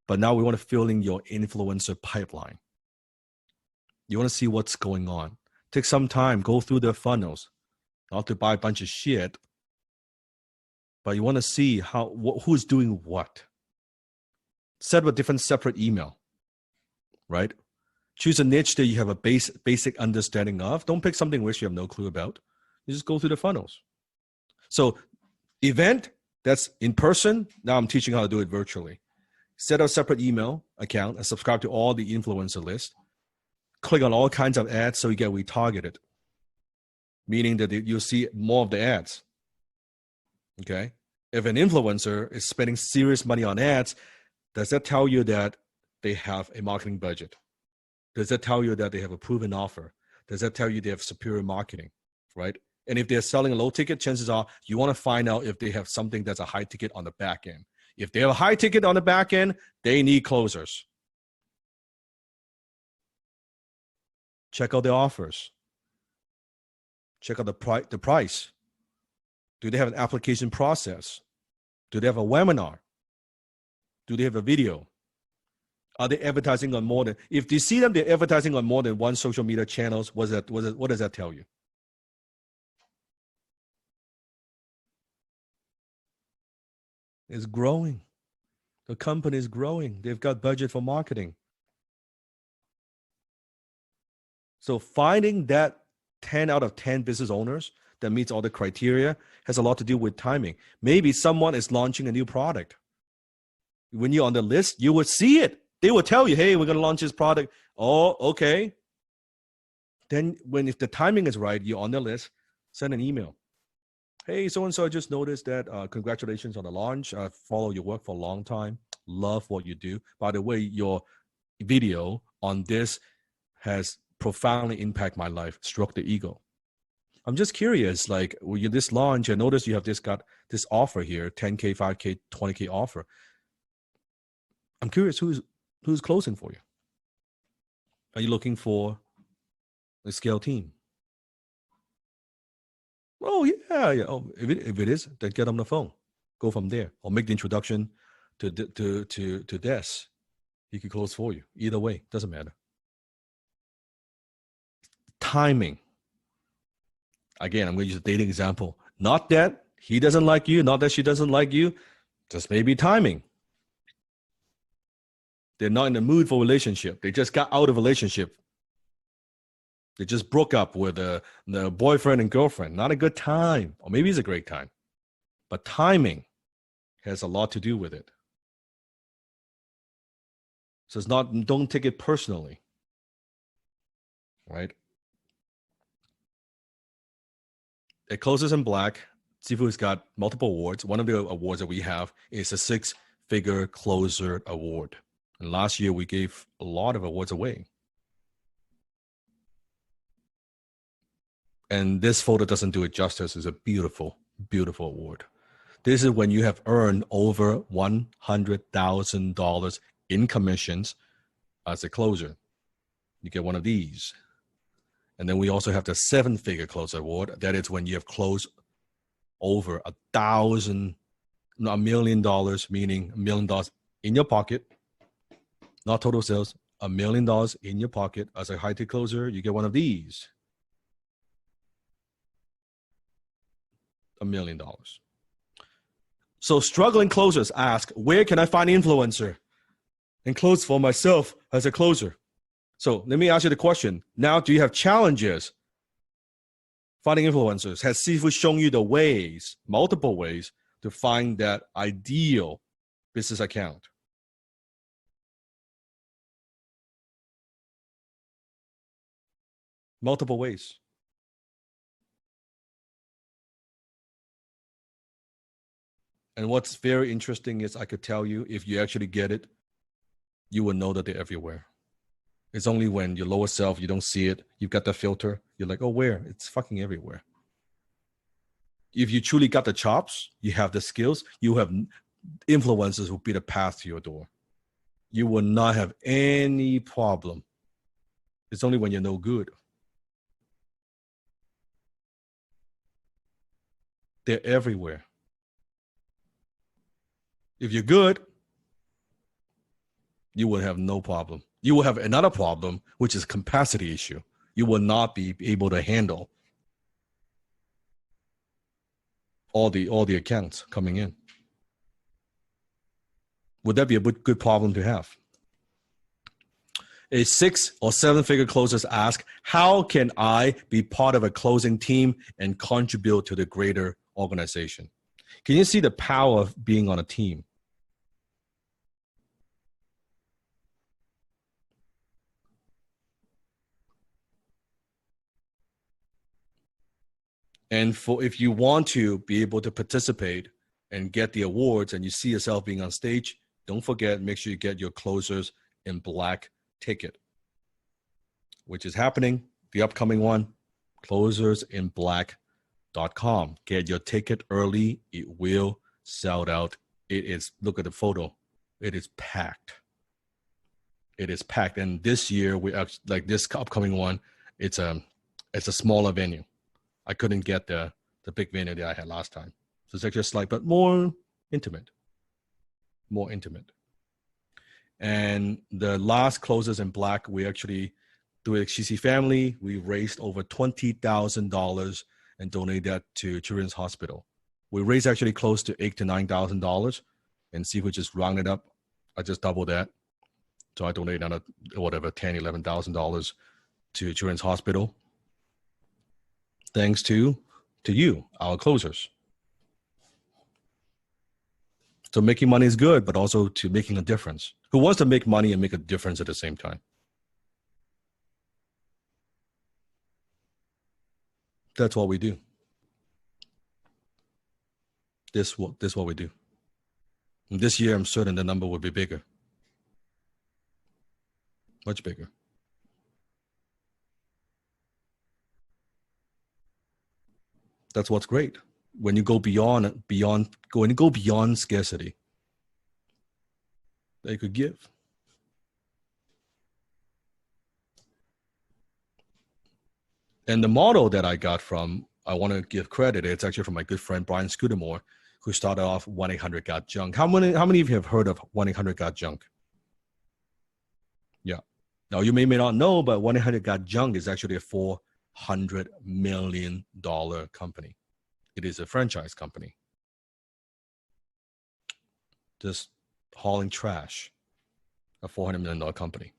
but now we want to fill in your influencer pipeline. You want to see what's going on. Take some time, go through the funnels, not to buy a bunch of shit, but you want to see who's doing what. Set up a different separate email, right? Choose a niche that you have a basic understanding of. Don't pick something which you have no clue about. You just go through the funnels. So event, that's in person. Now I'm teaching how to do it virtually. Set up a separate email account and subscribe to all the influencer list. Click on all kinds of ads so you get retargeted, meaning that you'll see more of the ads. Okay? If an influencer is spending serious money on ads, does that tell you that they have a marketing budget? Does that tell you that they have a proven offer? Does that tell you they have superior marketing, right? And if they're selling a low ticket, chances are you want to find out if they have something that's a high ticket on the back end. If they have a high ticket on the back end, they need closers. Check out their offers. Check out the price. Do they have an application process? Do they have a webinar? Do they have a video? Are they advertising on more than, if you see them, they're advertising on more than one social media channels, what does that tell you? It's growing. The company is growing. They've got budget for marketing. So finding that 10 out of 10 business owners that meets all the criteria has a lot to do with timing. Maybe someone is launching a new product. When you're on the list, you would see it. They will tell you, hey, we're going to launch this product. Oh, okay. Then if the timing is right, you're on the list, send an email. Hey, so-and-so, I just noticed that congratulations on the launch. I follow your work for a long time. Love what you do. By the way, your video on this has profoundly impacted my life. Stroke the ego. I'm just curious, like, when you this launch, I noticed you have got this offer here, 10K, 5K, 20K offer. I'm curious who's closing for you. Are you looking for a scale team? Oh, yeah. Oh, if it is, then get on the phone. Go from there. Or make the introduction to Des. He can close for you. Either way, doesn't matter. Timing. Again, I'm going to use a dating example. Not that he doesn't like you, not that she doesn't like you, just maybe timing. They're not in the mood for a relationship. They just got out of a relationship. They just broke up with the boyfriend and girlfriend. Not a good time. Or maybe it's a great time. But timing has a lot to do with it. So it's not, don't take it personally. Right? It closes in black. Sifu has got multiple awards. One of the awards that we have is a 6-figure closer award. And last year we gave a lot of awards away. And this photo doesn't do it justice. It's a beautiful, beautiful award. This is when you have earned over $100,000 in commissions as a closer. You get one of these. And then we also have the 7-figure closer award. That is when you have closed over $1 million, meaning $1 million in your pocket, not total sales, $1 million in your pocket. As a high-ticket closer, you get one of these. $1 million. So struggling closers ask, where can I find influencer and close for myself as a closer? So let me ask you the question. Now, do you have challenges finding influencers? Has Sifu shown you the ways, multiple ways, to find that ideal business account? Multiple ways. And what's very interesting is I could tell you, if you actually get it, you will know that they're everywhere. It's only when your lower self, you don't see it, you've got the filter, you're like, oh, where? It's fucking everywhere. If you truly got the chops, you have the skills, you have influencers who be the path to your door. You will not have any problem. It's only when you're no good. They're everywhere. If you're good, you will have no problem. You will have another problem, which is capacity issue. You will not be able to handle all the accounts coming in. Would that be a good problem to have? A 6 or 7-figure closers ask, how can I be part of a closing team and contribute to the greater organization? Can you see the power of being on a team? And if you want to be able to participate and get the awards and you see yourself being on stage, don't forget, make sure you get your closers in black ticket, which is happening, the upcoming one, closersinblack.com. Get your ticket early. It will sell out. It is, look at the photo. It is packed. It is packed. And this year, we like this upcoming one, it's a smaller venue. I couldn't get the big venue that I had last time. So it's actually slight, but more intimate. More intimate. And the last Closers in Black, we actually, through the XCC family, we raised over $20,000 and donated that to Children's Hospital. We raised actually close to $8,000 to $9,000, and see if we just round it up. I just doubled that. So I donated another, whatever, $10,000, $11,000 to Children's Hospital. Thanks to you, our closers. So making money is good, but also to making a difference. Who wants to make money and make a difference at the same time? That's what we do. This what we do. And this year, I'm certain the number will be bigger. Much bigger. That's what's great. When you go beyond scarcity, they could give. And the model that I got from, I want to give credit, it's actually from my good friend Brian Scudamore, who started off 1-800-GOT-JUNK. How many of you have heard of 1-800-GOT-JUNK? Yeah. Now you may not know, but 1-800-GOT-JUNK is actually a $400 million company. It is a franchise company. Just hauling trash. A $400 million company.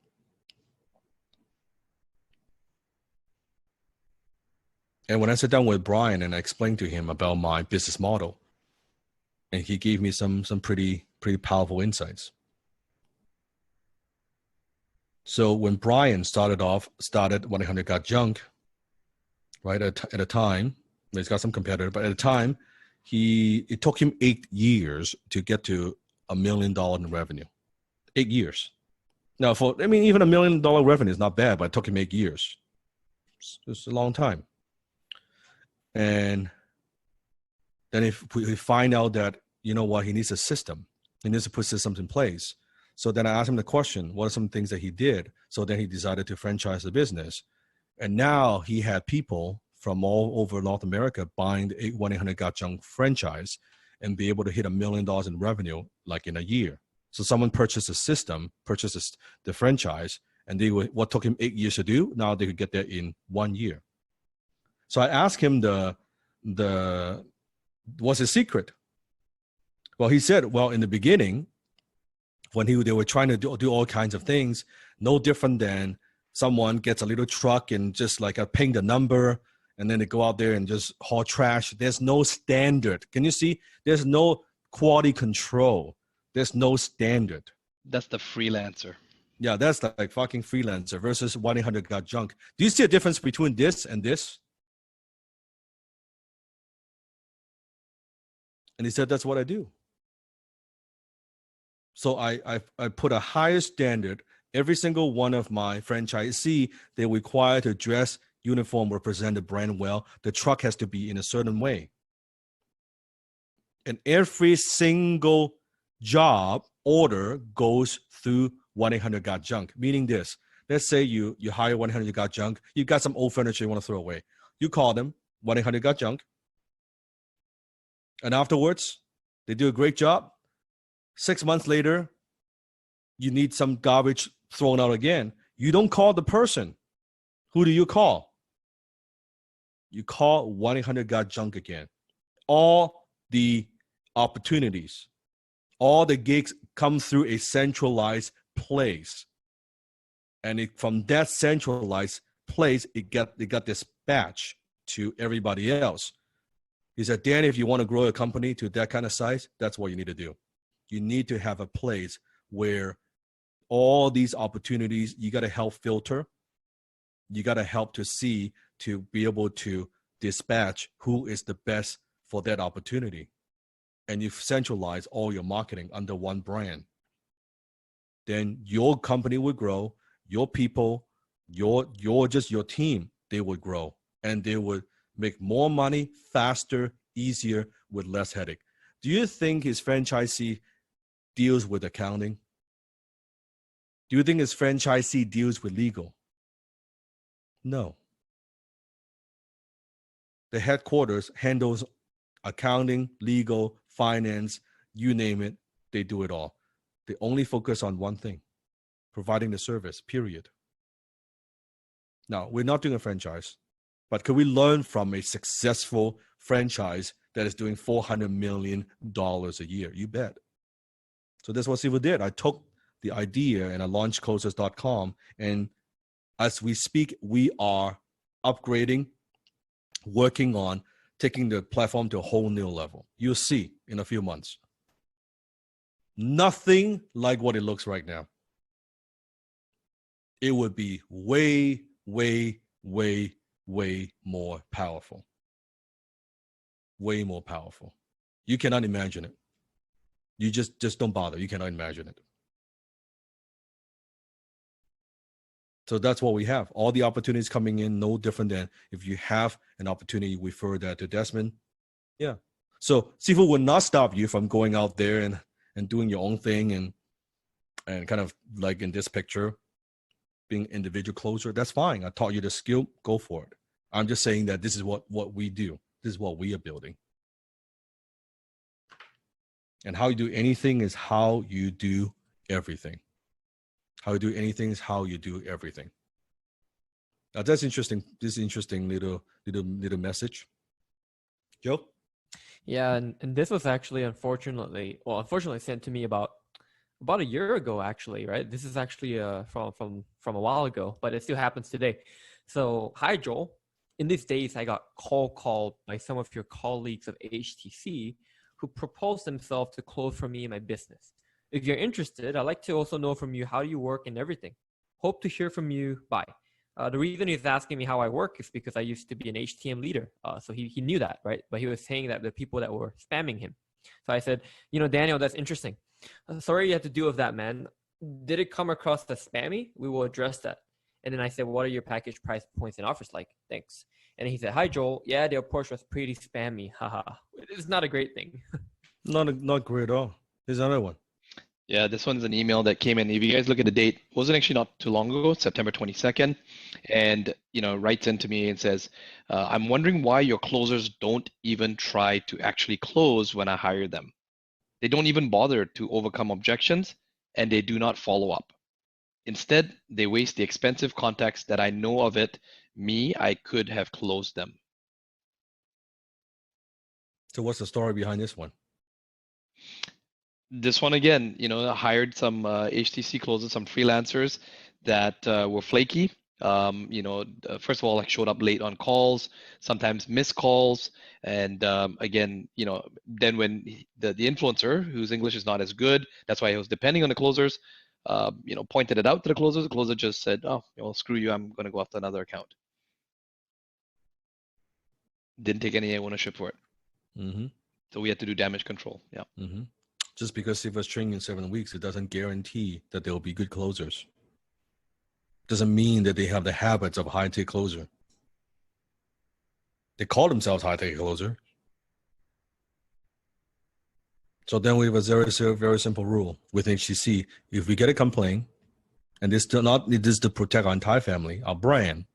And when I sat down with Brian and I explained to him about my business model, and he gave me some pretty powerful insights. So when Brian started 1-800-GOT-JUNK, right, at a time, he's got some competitor, but at the time, it took him 8 years to get to $1 million in revenue. 8 years. Now, even $1 million revenue is not bad, but it took him 8 years. It's a long time. And then if we find out that, you know what, he needs a system. He needs to put systems in place. So then I asked him the question, what are some things that he did? So then he decided to franchise the business. And now he had people from all over North America buying the 1-800-GOT-JUNK franchise and be able to hit $1 million in revenue like in a year. So someone purchased a system, purchased the franchise, and what took him 8 years to do, now they could get there in 1 year. So I asked him what's his secret? Well, he said, well, in the beginning, when they were trying to do all kinds of things, no different than someone gets a little truck and just like ping the number, and then they go out there and just haul trash. There's no standard. Can you see? There's no quality control. There's no standard. That's the freelancer. Yeah, that's like fucking freelancer versus 1-800-GOT-JUNK. Do you see a difference between this and this? And he said, that's what I do. So I put a higher standard. Every single one of my franchisee, they're required to dress uniform, represent the brand well. The truck has to be in a certain way. And every single job order goes through 1-800-GOT-JUNK, meaning this. Let's say you hire 1-800-GOT-JUNK. You've got some old furniture you want to throw away. You call them, 1-800-GOT-JUNK. And afterwards, they do a great job. 6 months later, you need some garbage thrown out again. You don't call the person. Who do you call? You call 1-800-GOT-JUNK again. All the opportunities, all the gigs come through a centralized place. And from that centralized place, it got dispatched to everybody else. He said, Dan, if you want to grow a company to that kind of size, that's what you need to do. You need to have a place where all these opportunities, you got to help filter. You got to help to see, to be able to dispatch who is the best for that opportunity. And you centralize all your marketing under one brand. Then your company will grow, your people, your team, they would grow, and they would make more money faster, easier, with less headache. Do you think his franchisee deals with accounting? Do you think his franchisee deals with legal? No. the headquarters handles accounting, legal, finance, you name it, they do it all. They only focus on one thing, providing the service, period. Now, we're not doing a franchise, but could we learn from a successful franchise that is doing $400 million a year? You bet. So that's what Sifu did. I took the idea and I launched closers.com. And as we speak, we are upgrading, working on taking the platform to a whole new level. You'll see in a few months. Nothing like what it looks right now. It would be way, way, way, way more powerful. Way more powerful. You cannot imagine it. You just don't bother. You cannot imagine it. So that's what we have. All the opportunities coming in, no different than if you have an opportunity, refer that to Desmond. Yeah. So Sifu will not stop you from going out there and doing your own thing and kind of like in this picture, being individual closer. That's fine. I taught you the skill. Go for it. I'm just saying that this is what we do. This is what we are building. And how you do anything is how you do everything. How you do anything is how you do everything. Now that's interesting. This interesting little message. Joe? Yeah, and this was actually unfortunately sent to me about a year ago, actually, right? This is actually from a while ago, but it still happens today. So, hi Joel. In these days, I got called by some of your colleagues of HTC who proposed themselves to close for me in my business. If you're interested, I'd like to also know from you how you work and everything. Hope to hear from you. Bye. The reason he's asking me how I work is because I used to be an HTM leader. So he knew that, right? But he was saying that the people that were spamming him. So I said, Daniel, that's interesting. Sorry you had to deal with that, man. Did it come across as spammy? We will address that. And then I said, what are your package price points and offers like? Thanks. And he said, hi, Joel. Yeah, the approach was pretty spammy. Haha. It's not a great thing. Not great at all. Here's another one. Yeah, this one's an email that came in. If you guys look at the date, it wasn't actually not too long ago, September 22nd, and writes into me and says, "I'm wondering why your closers don't even try to actually close when I hire them. They don't even bother to overcome objections, and they do not follow up. Instead, they waste the expensive contacts that I know of it. I could have closed them." So what's the story behind this one? This one again, I hired some HTC closers, some freelancers that were flaky. First of all, like showed up late on calls, sometimes missed calls, and again, then when the influencer, whose English is not as good, that's why he was depending on the closers, pointed it out to the closers. The closer just said, "Oh, well, screw you, I'm going to go after another account." Didn't take any ownership for it. Mm-hmm. So we had to do damage control. Yeah. Mm-hmm. Just because it was training in 7 weeks, it doesn't guarantee that they'll be good closers. Doesn't mean that they have the habits of high-tech closer. They call themselves high-tech closer. So then we have a very simple rule with HTC. If we get a complaint, and this is to protect our entire family, our brand,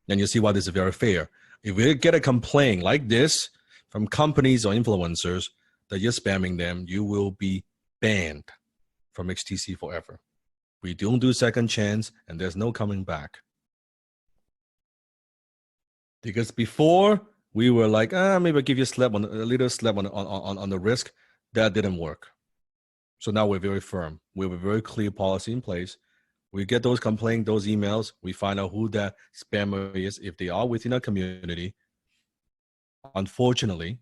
then you see why this is very fair. If we get a complaint like this from companies or influencers that you're spamming them, you will be banned from HTC forever. We don't do second chance, and there's no coming back. Because before we were like, maybe I'll give you a little slap on the wrist. That didn't work. So now we're very firm. We have a very clear policy in place. We get those complaints, those emails. We find out who that spammer is. If they are within our community, unfortunately,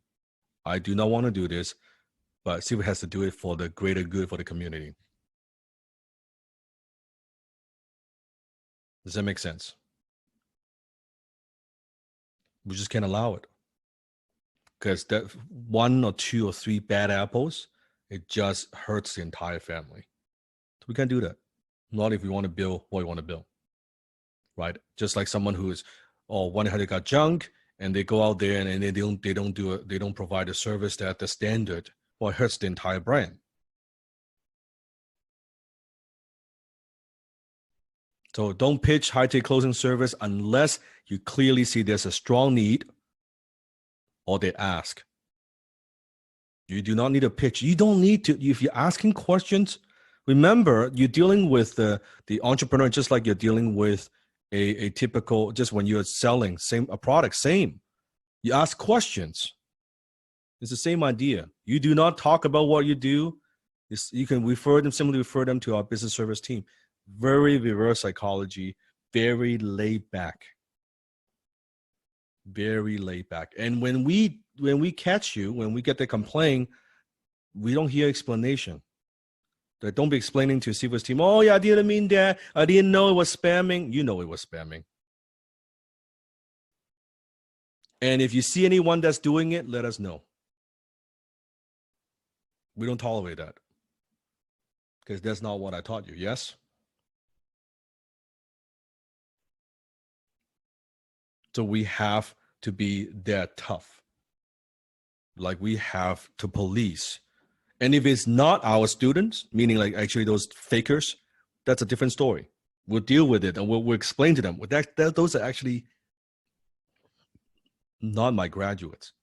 I do not want to do this, but Sifu has to do it for the greater good for the community. Does that make sense? We just can't allow it. Because that 1 or 2 or 3 bad apples, it just hurts the entire family. So we can't do that. Not if we want to build what we want to build. Right? Just like someone who is, 100 got junk, and they go out there and they don't provide a service that the standard, well, it hurts the entire brand. So don't pitch high-tech closing service unless you clearly see there's a strong need or they ask. You do not need a pitch. You don't need to. If you're asking questions, remember you're dealing with the entrepreneur just like you're dealing with a typical, just when you're selling a product, same. You ask questions. It's the same idea. You do not talk about what you do. You can simply refer them to our business service team. Very reverse psychology, very laid back. Very laid back. And when we catch you, when we get the complaint, we don't hear explanation. Don't be explaining to Siva's team, oh yeah, I didn't mean that. I didn't know it was spamming. You know it was spamming. And if you see anyone that's doing it, let us know. We don't tolerate that. Because that's not what I taught you, yes? So we have to be that tough. Like we have to police. And if it's not our students, meaning like actually those fakers, that's a different story. We'll deal with it and we'll explain to them. Those are actually not my graduates.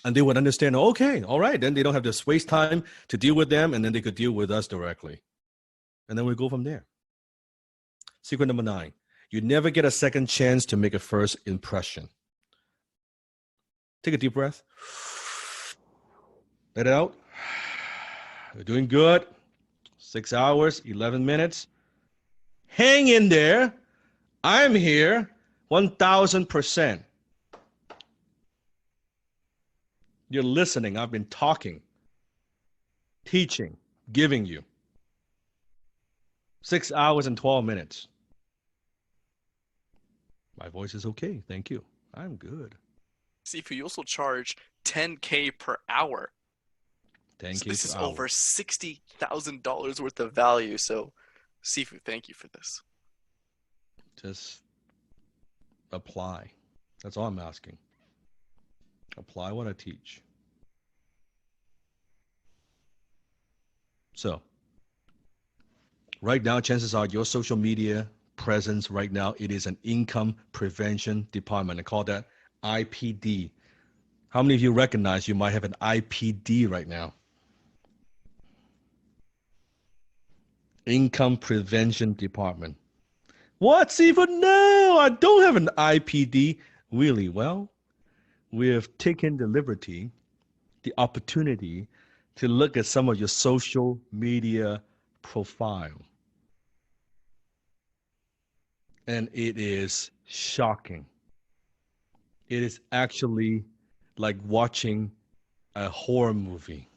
And they would understand, okay, all right, then they don't have to waste time to deal with them, and then they could deal with us directly. And then we go from there. Secret number 9, you never get a second chance to make a first impression. Take a deep breath. Let it out. You're doing good. 6 hours, 11 minutes. Hang in there. I'm here 1,000%. You're listening. I've been talking, teaching, giving you. 6 hours and 12 minutes. My voice is okay. Thank you. I'm good. Sifu, you also charge $10K per hour. 10K So this per is hour. over $60,000 worth of value. So, Sifu, thank you for this. Just apply. That's all I'm asking. Apply what I teach. So, right now, chances are your social media presence right now, it is an income prevention department. I call that IPD. How many of you recognize you might have an IPD right now? Income prevention department. What's even? No, I don't have an IPD. Really? Well, we have taken the liberty, the opportunity to look at some of your social media profile. And it is shocking. It is actually like watching a horror movie.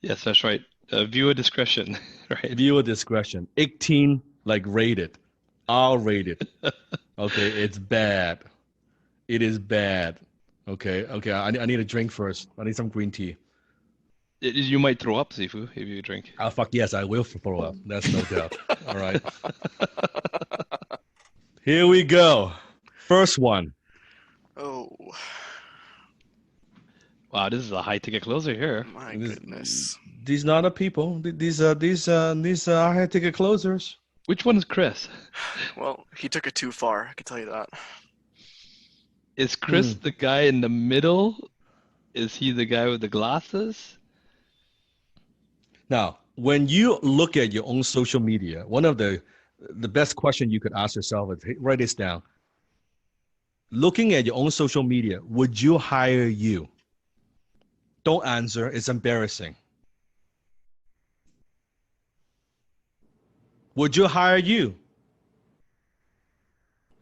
Yes, that's right. Viewer discretion, right? Viewer discretion. 18, like rated. R-rated. Okay, it's bad. It is bad. Okay, I need a drink first. I need some green tea. You might throw up, Sifu, if you drink. Oh, fuck yes, I will throw up. That's no doubt. All right. Here we go. First one. Oh, Wow, this is a high ticket closer here. my goodness. These not the people. These are high ticket closers. Which one is Chris? Well, he took it too far, I can tell you that. Is Chris the guy in the middle? Is he the guy with the glasses? Now, when you look at your own social media, one of the best question you could ask yourself is, hey, write this down. Looking at your own social media, would you hire you? Don't answer. It's embarrassing. Would you hire you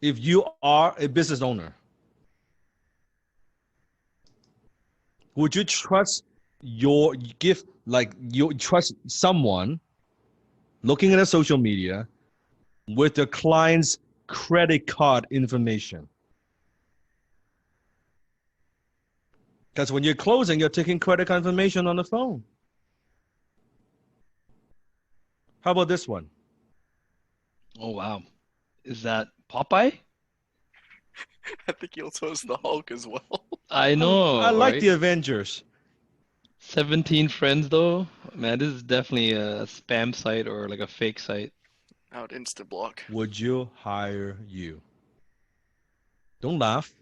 if you are a business owner? Would you trust trust someone looking at a social media with the client's credit card information? Because when you're closing, you're taking credit card information on the phone. How about this one? Oh, wow. Is that Popeye? I think he also has the Hulk as well. I know, I like right? the Avengers. 17 friends, though. Man, this is definitely a spam site or like a fake site. Out insta block. Would you hire you? Don't laugh.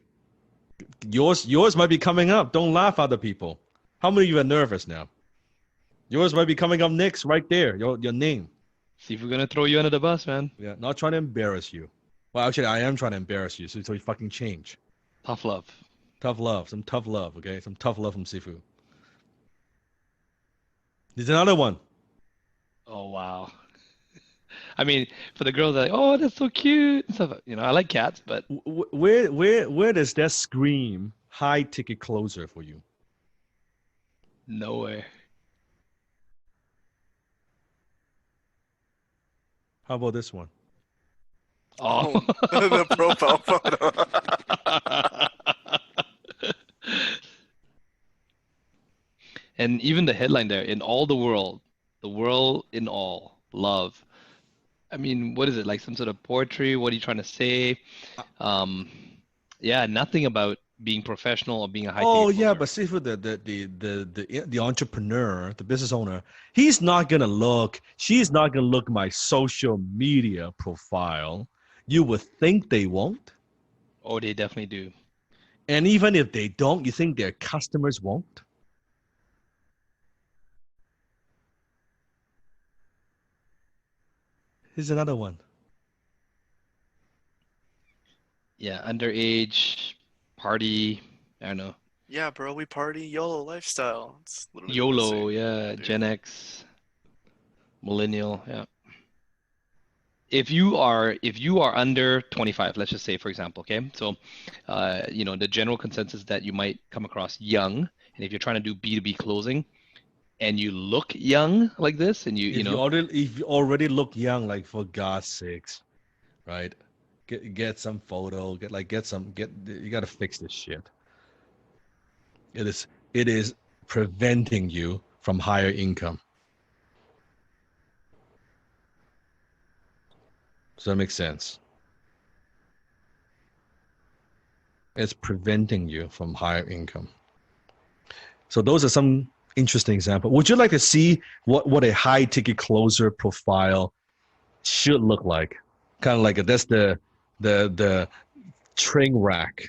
Yours might be coming up. Don't laugh at the people. How many of you are nervous now? Yours might be coming up next, right there. Your name. See if we're gonna throw you under the bus, man. Yeah, not trying to embarrass you. Well, actually, I am trying to embarrass you, so you fucking change. Tough love. Tough love, some tough love, okay? Some tough love from Sifu. There's another one. Oh wow. I mean, for the girls, like, oh, that's so cute and stuff. You know, I like cats, but Where does that scream high ticket closer for you? no way. How about this one? Oh. The profile photo. And even the headline there, in all the world in all, love. I mean, what is it? Like some sort of poetry? What are you trying to say? Yeah, nothing about being professional or being a high Oh ticket yeah, closer. but see for the entrepreneur, the business owner, she's not gonna look my social media profile. You would think they won't. Oh, they definitely do. And even if they don't, you think their customers won't? Here's another one. Yeah, underage, party, I don't know. Yeah, bro, we party YOLO lifestyle. It's literally what it's YOLO, saying. yeah, Dude. Gen X, millennial, yeah. If you are under 25, let's just say, for example, okay? So, you know, the general consensus that you might come across young, and if you're trying to do B2B closing and you look young like this, and you know, If you already look young, like for God's sakes, right? Get some photo, you gotta fix this shit. It is preventing you from higher income. Does that make sense? It's preventing you from higher income. So those are some interesting examples. Would you like to see what a high ticket closer profile should look like? Kind of like that's the train wreck.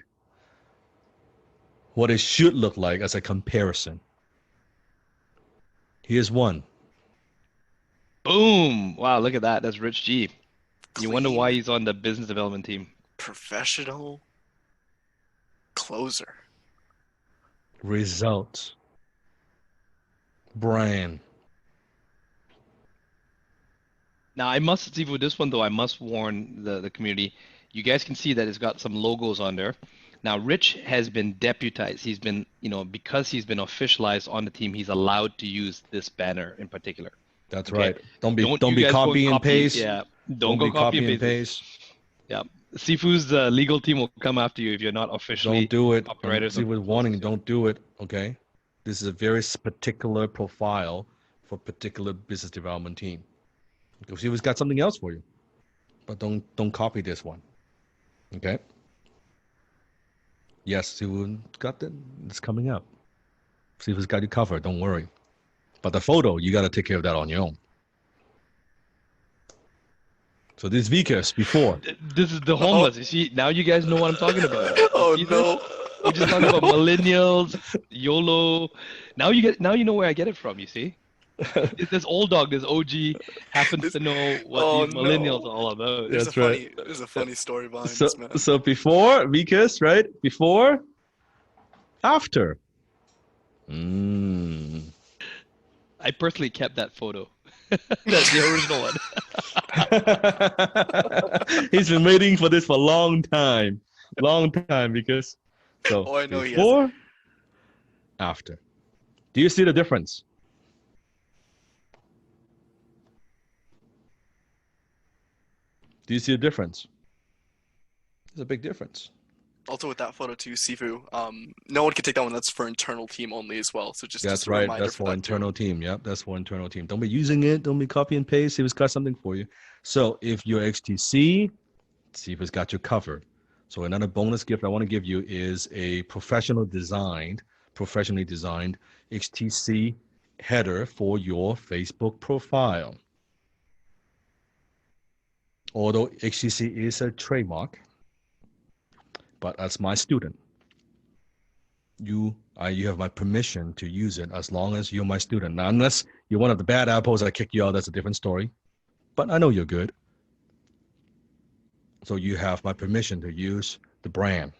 What it should look like as a comparison. Here's one. boom! Wow, look at that. That's Rich G. You wonder why Clean, he's on the business development team. professional closer. Results. Brand. Now, I must see with this one though, I must warn the community. You guys can see that it's got some logos on there. Now, Rich has been deputized. He's been, you know, because he's been officialized on the team, he's allowed to use this banner in particular. That's Okay. right. Don't you be guys go copy and paste. Yeah, Don't don't go be copy and paste. Yeah, Sifu's legal team will come after you if you're not officially Don't do it. operators See of with closers, warning. yeah. Don't do it. Okay. This is a very particular profile for particular business development team. Because he was got something else for you, but don't copy this one. Okay. Yes, he got that. It's coming up. See if it's got you covered. Don't worry. But the photo, you got to take care of that on your own. So this Vickers before. This is the homeless. You see, now you guys know what I'm talking about. You Oh see this? no. We're just talking about millennials, YOLO. Now you know where I get it from, you see? This old dog, this OG happens to know what Oh, these millennials no. are all about. That's right. There's a funny story behind So this, man. so before Vickers, right? Before, after. I personally kept that photo. That's the original one. He's been waiting for this for a long time. Because so Oh, I know he has. before, after. Do you see the difference? Do you see the difference? There's a big difference. Also with that photo too, Sifu. No one can take that one. That's for internal team only as well. So just That's a right. reminder That's for that internal team. Yep, that's for internal team. Don't be using it. Don't be copy and paste. See if it's got something for you. So if you're HTC, see if it's got you covered. So another bonus gift I want to give you is a professionally designed HTC header for your Facebook profile. Although HTC is a trademark, but as my student, you have my permission to use it as long as you're my student. Now, unless you're one of the bad apples, I kick you out, that's a different story. But I know you're good. So you have my permission to use the brand.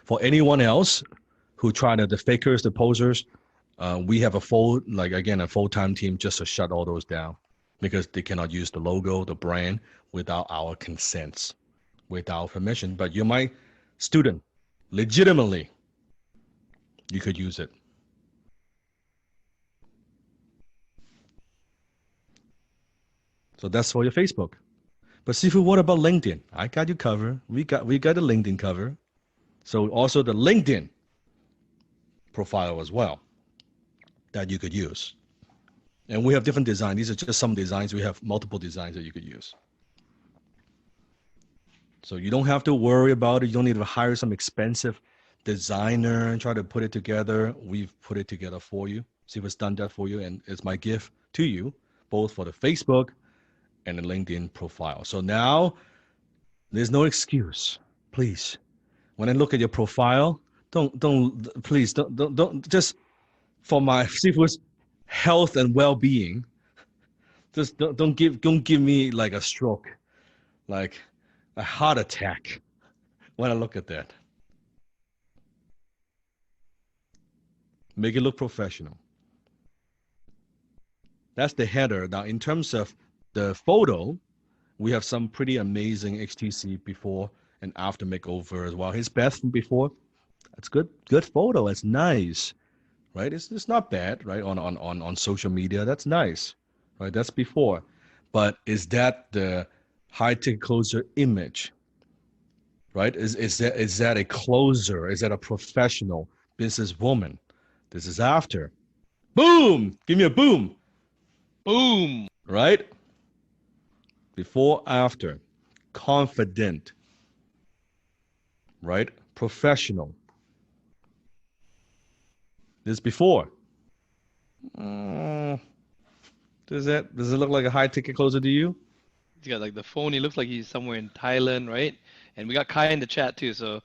For anyone else who try to, the fakers, the posers, we have a full-time team just to shut all those down because they cannot use the logo, the brand without our consents, without permission. But you're my student. Legitimately, you could use it. So that's for your Facebook. But Sifu, what about LinkedIn? I got you covered. We got a LinkedIn cover. So also the LinkedIn profile as well that you could use. And we have different designs. These are just some designs. We have multiple designs that you could use. So you don't have to worry about it. You don't need to hire some expensive designer and try to put it together. We've put it together for you. Sifu's done that for you, and it's my gift to you, both for the Facebook and the LinkedIn profile. So now there's no excuse. Please, when I look at your profile, don't just for my Sifu's health and well-being, just don't give me like a stroke, like a heart attack when I look at that. Make it look professional. That's the header. Now, in terms of the photo, we have some pretty amazing HTC before and after makeover as well. His best from before, that's good photo. It's nice, right? It's not bad, right? On social media, that's nice, right? That's before, but is that the high-tech closer image, right? Is that a closer? Is that a professional businesswoman? This is after. Boom! Give me a boom. Boom. Right? Before, after. Confident. Right? Professional. This before. Does it look like a high ticket closer to you? He's got like the phone. He looks like he's somewhere in Thailand, right? And we got Kai in the chat too. So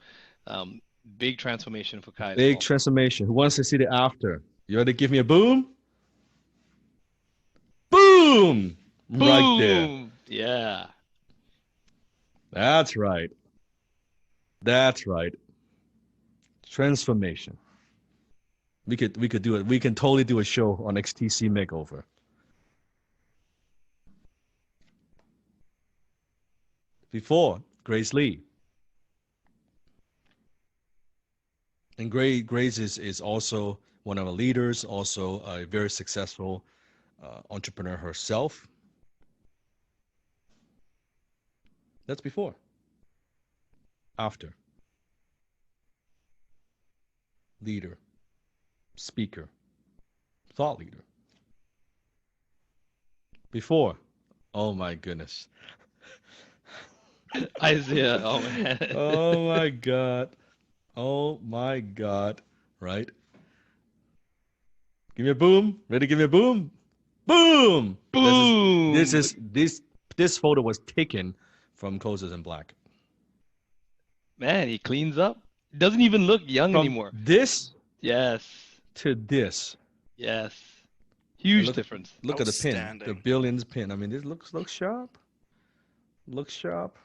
big transformation for Kai as Big well. transformation. Who wants to see the after? You ready to give me a boom? Boom! Right there. Boom! Yeah. That's right. That's right. Transformation. We could do it. We can totally do a show on XTC makeover. Before, Grace Lee. And Grace is also one of our leaders, also a very successful entrepreneur herself. That's before. After. Leader. Speaker. Thought leader. Before. Oh my goodness. Isaiah. Oh man. Oh my God. Oh my God. Right? Give me a boom. Ready? Give me a boom. Boom. Boom. This photo was taken from Closers in Black. Man, he cleans up. Doesn't even look young From anymore. this Yes. to this. Yes. Huge Look- difference. Look at the pin. The Outstanding. billions pin. I mean, this looks sharp. Looks sharp.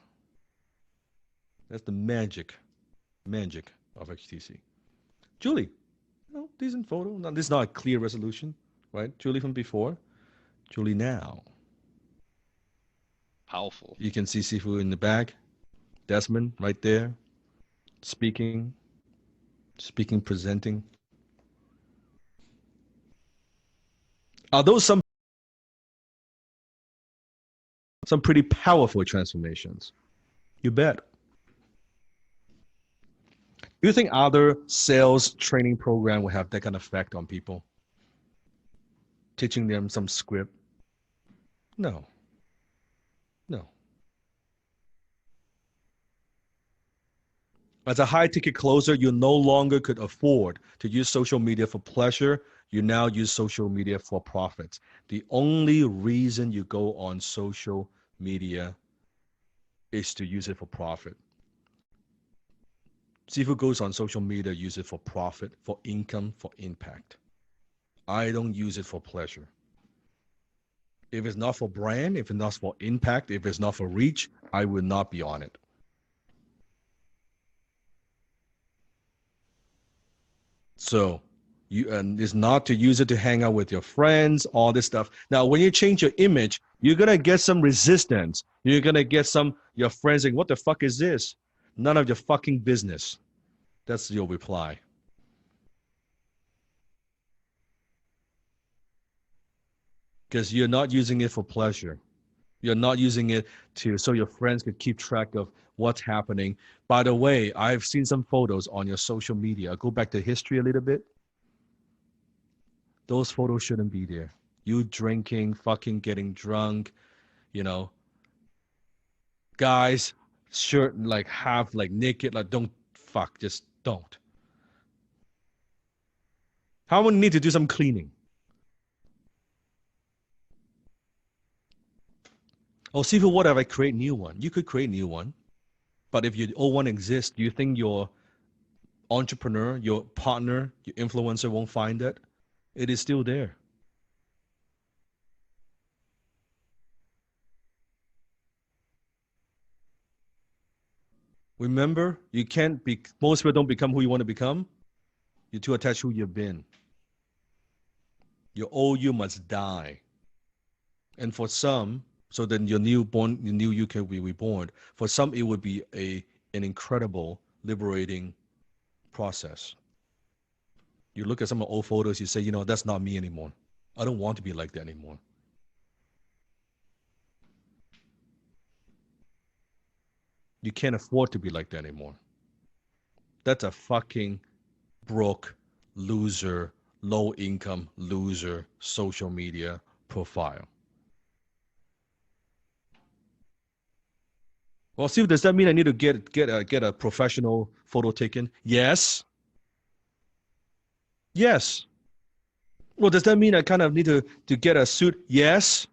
That's the magic of HTC. Julie, decent photo. Now, this is not a clear resolution, right? Julie from before, Julie now. Powerful. You can see Sifu in the back. Desmond right there, speaking, presenting. Are those some pretty powerful transformations? You bet. Do you think other sales training program will have that kind of effect on people? Teaching them some script? No. As a high-ticket closer, you no longer could afford to use social media for pleasure. You now use social media for profits. The only reason you go on social media is to use it for profit. Sifu goes on social media, use it for profit, for income, for impact. I don't use it for pleasure. If it's not for brand, if it's not for impact, if it's not for reach, I will not be on it. So it's not to use it to hang out with your friends, all this stuff. Now, when you change your image, you're gonna get some resistance. You're gonna get your friends saying, "What the fuck is this?" None of your fucking business. That's your reply. Because you're not using it for pleasure. You're not using it so your friends could keep track of what's happening. By the way, I've seen some photos on your social media. I'll go back to history a little bit. Those photos shouldn't be there. You drinking, fucking getting drunk, guys, shirt like half like naked, like just don't. How many need to do some cleaning? Oh, see, for what if I create new one? You could create new one. But if your old one exists, do you think your entrepreneur, your partner, your influencer won't find it? It is still there. Remember, most people don't become who you want to become. You're too attached to who you've been. Your old you must die. And for some, so then your new you can be reborn. For some, it would be an incredible, liberating process. You look at some of the old photos, you say, that's not me anymore. I don't want to be like that anymore. You can't afford to be like that anymore. That's a fucking broke, loser, low income, loser social media profile. Well, Steve, does that mean I need to get a professional photo taken? Yes. Yes. Well, does that mean I kind of need to get a suit? Yes.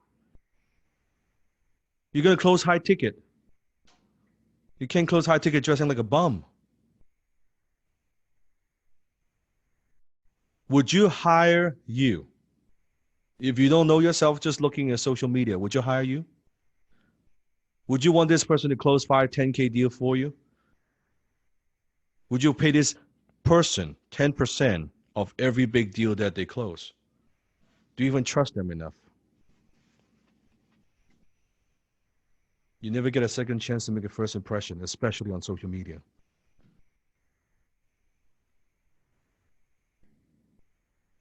You're going to close high ticket. You can't close high ticket dressing like a bum. Would you hire you? If you don't know yourself, just looking at social media, would you hire you? Would you want this person to close 5, 10K deal for you? Would you pay this person 10% of every big deal that they close? Do you even trust them enough? You never get a second chance to make a first impression, especially on social media.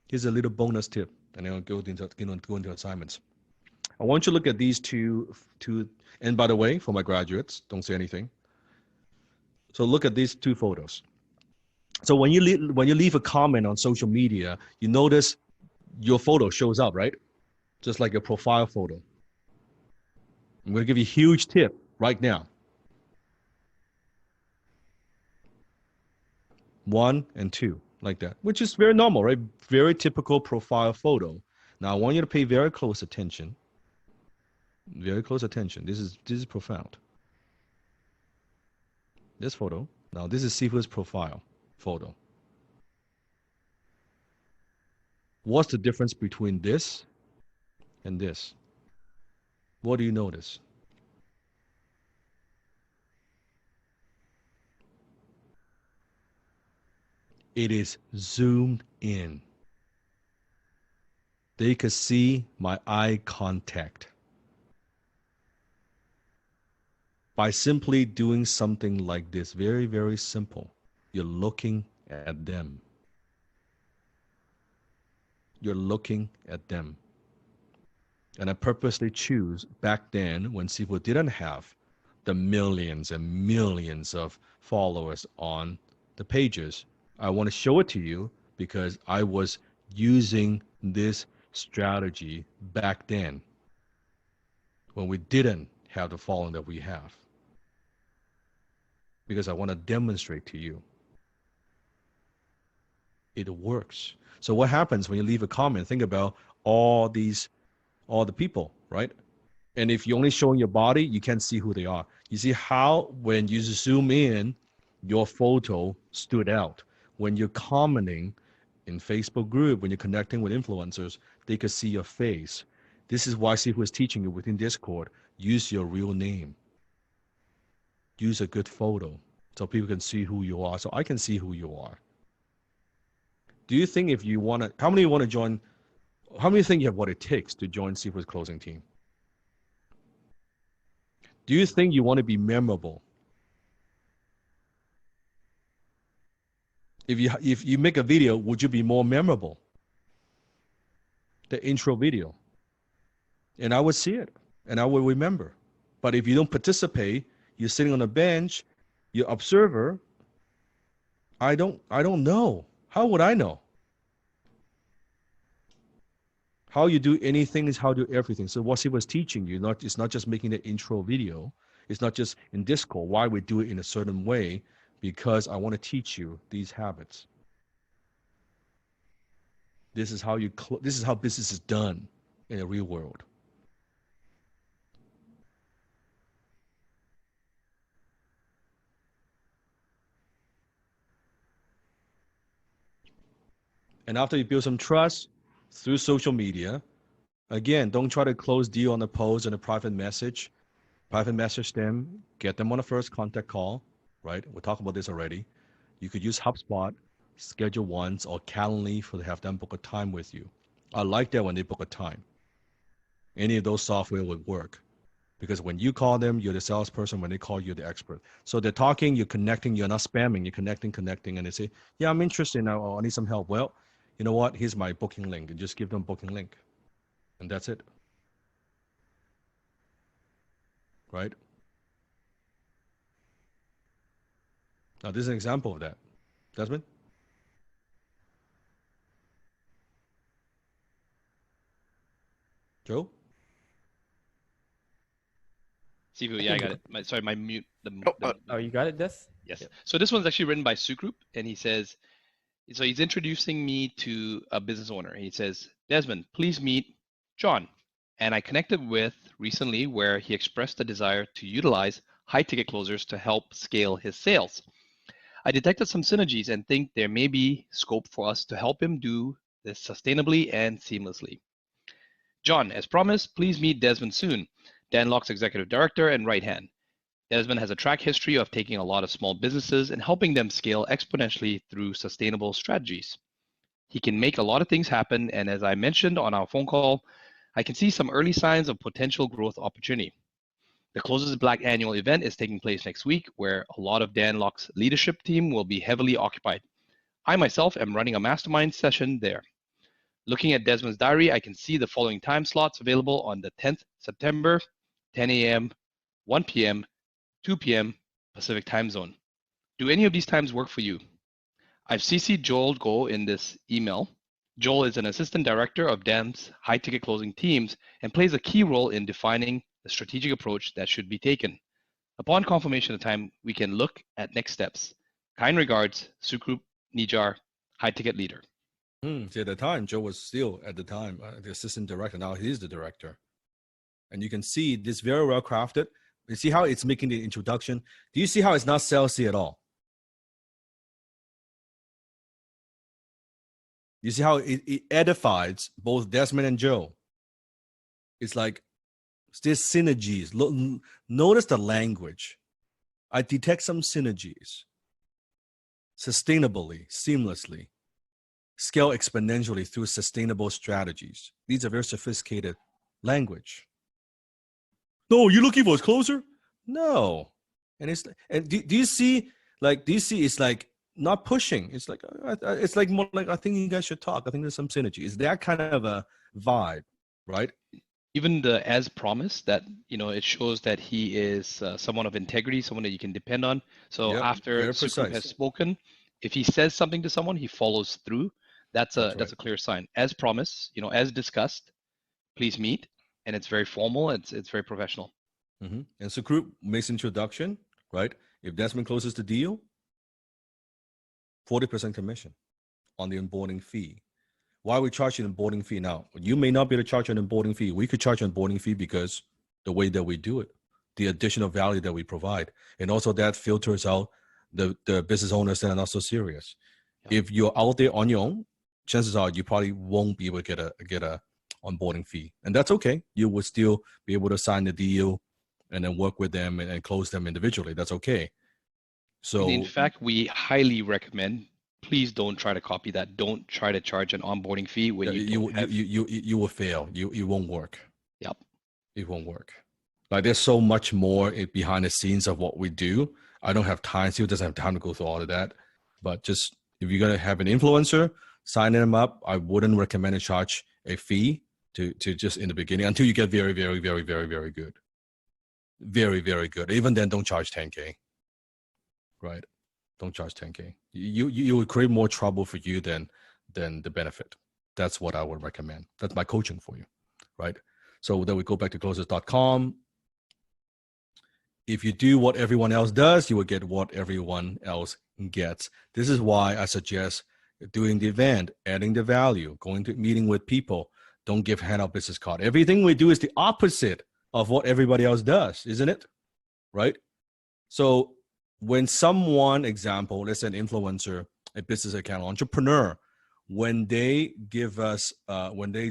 Here's a little bonus tip, and then I'll go into assignments. I want you to look at these two, and by the way, for my graduates, don't say anything. So look at these two photos. So when you leave a comment on social media, you notice your photo shows up, right? Just like your profile photo. I'm going to give you a huge tip right now. 1 and 2, like that, which is very normal, right? Very typical profile photo. Now, I want you to pay very close attention. Very close attention. This is profound. This photo. Now, this is Sifu's profile photo. What's the difference between this and this? What do you notice? It is zoomed in. They could see my eye contact. By simply doing something like this, very, very simple, you're looking at them. You're looking at them. And I purposely choose back then when Sifu didn't have the millions and millions of followers on the pages. I want to show it to you because I was using this strategy back then when we didn't have the following that we have. Because I want to demonstrate to you it works. So what happens when you leave a comment? Think about all the people, right? And if you're only showing your body, you can't see who they are. You see how when you zoom in, your photo stood out. When you're commenting in Facebook group, when you're connecting with influencers, they could see your face. This is why Sifu is teaching you within Discord, use your real name. Use a good photo so people can see who you are, so I can see who you are. Do you think if you want to, how many want to join, how many think you have what it takes to join Sifu's closing team? Do you think you want to be memorable? If you make a video, would you be more memorable? The intro video. And I would see it and I will remember. But if you don't participate, you're sitting on a bench, you're observer, I don't know. How would I know? How you do anything is how you do everything. So what he was teaching you, it's not just making the intro video. It's not just in Discord, why we do it in a certain way, because I want to teach you these habits. This is how business is done in the real world. And after you build some trust through social media, again, don't try to close deal on a post and a private message. Private message them, get them on a first contact call, right? We talked about this already. You could use HubSpot, schedule once, or Calendly to have them book a time with you. I like that when they book a time. Any of those software would work. Because when you call them, you're the salesperson. When they call you, the expert. So they're talking, you're connecting, you're not spamming, you're connecting, and they say, yeah, I'm interested now, or I need some help. Well, you know what? Here's my booking link. And just give them a booking link. And that's it. Right? Now, this is an example of that. Desmond? Joe? Sifu, yeah, I got it. Sorry, my mute. Oh, you got it, Des? Yes. So this one's actually written by Sugroup, and he says, so he's introducing me to a business owner. He says, Desmond, please meet John. And I connected with recently where he expressed a desire to utilize high ticket closers to help scale his sales. I detected some synergies and think there may be scope for us to help him do this sustainably and seamlessly. John, as promised, please meet Desmond soon, Danlock's executive director and right hand. Desmond has a track history of taking a lot of small businesses and helping them scale exponentially through sustainable strategies. He can make a lot of things happen, and as I mentioned on our phone call, I can see some early signs of potential growth opportunity. The Closes Black annual event is taking place next week, where a lot of Danlock's leadership team will be heavily occupied. I myself am running a mastermind session there. Looking at Desmond's diary, I can see the following time slots available on the 10th September, 10 a.m., 1 p.m., 2 p.m. Pacific time zone. Do any of these times work for you? I've CC'd Joel Go in this email. Joel is an assistant director of DAM's high ticket closing teams and plays a key role in defining the strategic approach that should be taken. Upon confirmation of time, we can look at next steps. Kind regards, Sugroup Nijar, high ticket leader. See, at the time, Joe was still at the time the assistant director. Now he's the director. And you can see this very well crafted. You see how it's making the introduction? Do you see how it's not salesy at all? You see how it edifies both Desmond and Joe? It's like there's synergies. Notice the language. I detect some synergies. Sustainably, seamlessly. Scale exponentially through sustainable strategies. These are very sophisticated language. No, you're looking for a closer? No. And do you see it's like not pushing. It's like more like, I think you guys should talk. I think there's some synergy. It's that kind of a vibe, right? Even the as promised, that it shows that he is someone of integrity, someone that you can depend on. So yep, after Sugroup has spoken, if he says something to someone, he follows through. That's a clear sign. As promised, as discussed, please meet, and it's very formal. It's very professional. Mm-hmm. And Sugroup makes introduction, right? If Desmond closes the deal, 40% commission on the onboarding fee. Why we charge an onboarding fee now? You may not be able to charge an onboarding fee. We could charge an onboarding fee because the way that we do it, the additional value that we provide, and also that filters out the business owners that are not so serious. Yeah. If you're out there on your own, chances are you probably won't be able to get a onboarding fee, and that's okay. You will still be able to sign the deal and then work with them and close them individually. That's okay. So And in fact, we highly recommend, please don't try to copy that. Don't try to charge an onboarding fee when you don't have. you will fail. You won't work. Yep. It won't work. Like there's so much more behind the scenes of what we do. I don't have time. Still doesn't have time to go through all of that. But just if you're gonna have an influencer, sign them up. I wouldn't recommend to charge a fee to just in the beginning until you get very, very, very, very, very good. Very, very good. Even then, don't charge 10K. Right? Don't charge 10K. You would create more trouble for you than the benefit. That's what I would recommend. That's my coaching for you. Right? So then we go back to closers.com. If you do what everyone else does, you will get what everyone else gets. This is why I suggest doing the event, adding the value, going to meeting with people. Don't give handout business card. Everything we do is the opposite of what everybody else does, isn't it? Right? So when someone, example, let's say an influencer, a business account entrepreneur, when they give us the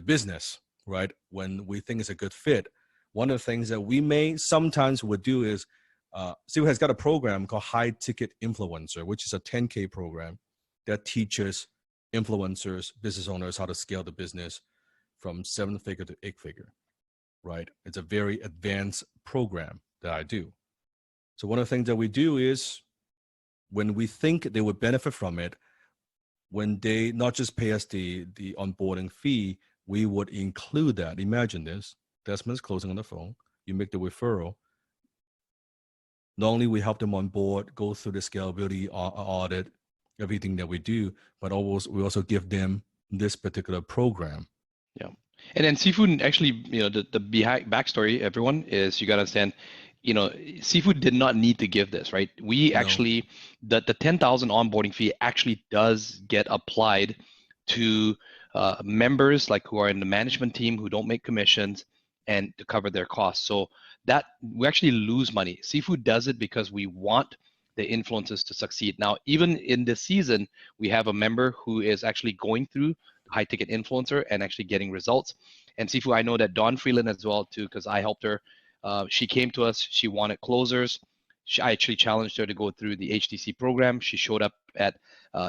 business, right? When we think it's a good fit, one of the things that we may sometimes would do is, Sifu has got a program called High Ticket Influencer, which is a 10K program that teaches influencers, business owners how to scale the business from 7-figure to 8-figure, right? It's a very advanced program that I do. So one of the things that we do is when we think they would benefit from it, when they not just pay us the onboarding fee, we would include that. Imagine this. Desmond's closing on the phone. You make the referral. Not only we help them on board, go through the scalability audit, everything that we do, but we also give them this particular program. Yeah. And then Seafood, actually, the backstory, everyone, is you got to understand, Seafood did not need to give this, right? We actually, the 10,000 onboarding fee actually does get applied to members like who are in the management team who don't make commissions and to cover their costs. So that we actually lose money. Seafood does it because we want the influencers to succeed. Now, even in this season, we have a member who is actually going through high ticket influencer and actually getting results. And Sifu, I know that Dawn Freeland as well too, because I helped her. She came to us. She wanted closers. I actually challenged her to go through the HTC program. She showed up at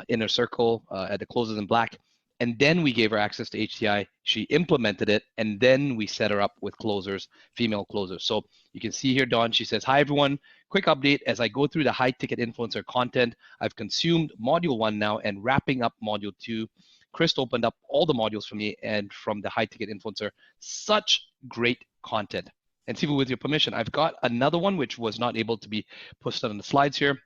Inner Circle at the Closers in Black, and then we gave her access to HTI. She implemented it, and then we set her up with closers, female closers. So you can see here, Dawn, she says, "Hi everyone, quick update. As I go through the high ticket influencer content, I've consumed module 1 now and wrapping up module 2. Chris opened up all the modules for me and from the high ticket influencer. Such great content." And Sifu, with your permission, I've got another one which was not able to be posted on the slides here.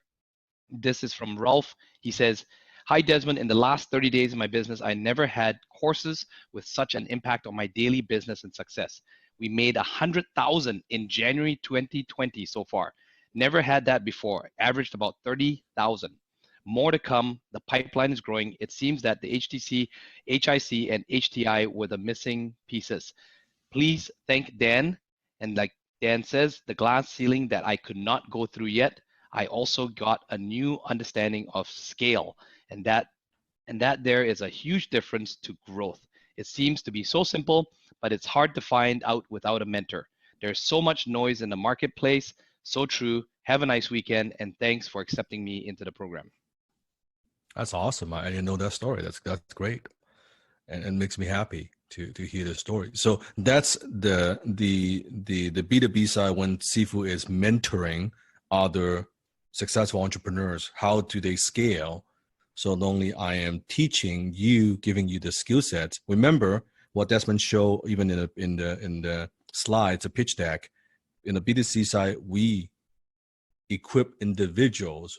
This is from Ralph. He says, "Hi Desmond, in the last 30 days in my business, I never had courses with such an impact on my daily business and success. We made 100,000 in January 2020 so far. Never had that before, averaged about 30,000. More to come. The pipeline is growing. It seems that the HTC, HIC, and HTI were the missing pieces. Please thank Dan." And like Dan says, the glass ceiling that I could not go through yet, I also got a new understanding of scale. And that there is a huge difference to growth. It seems to be so simple, but it's hard to find out without a mentor. There's so much noise in the marketplace. So true. Have a nice weekend, and thanks for accepting me into the program. That's awesome. I didn't know that story. That's great, and makes me happy to hear the story. So that's the B2B side when Sifu is mentoring other successful entrepreneurs. How do they scale? So not only I am teaching you, giving you the skill sets. Remember what Desmond showed even in the slides, a pitch deck. In the B2C side, we equip individuals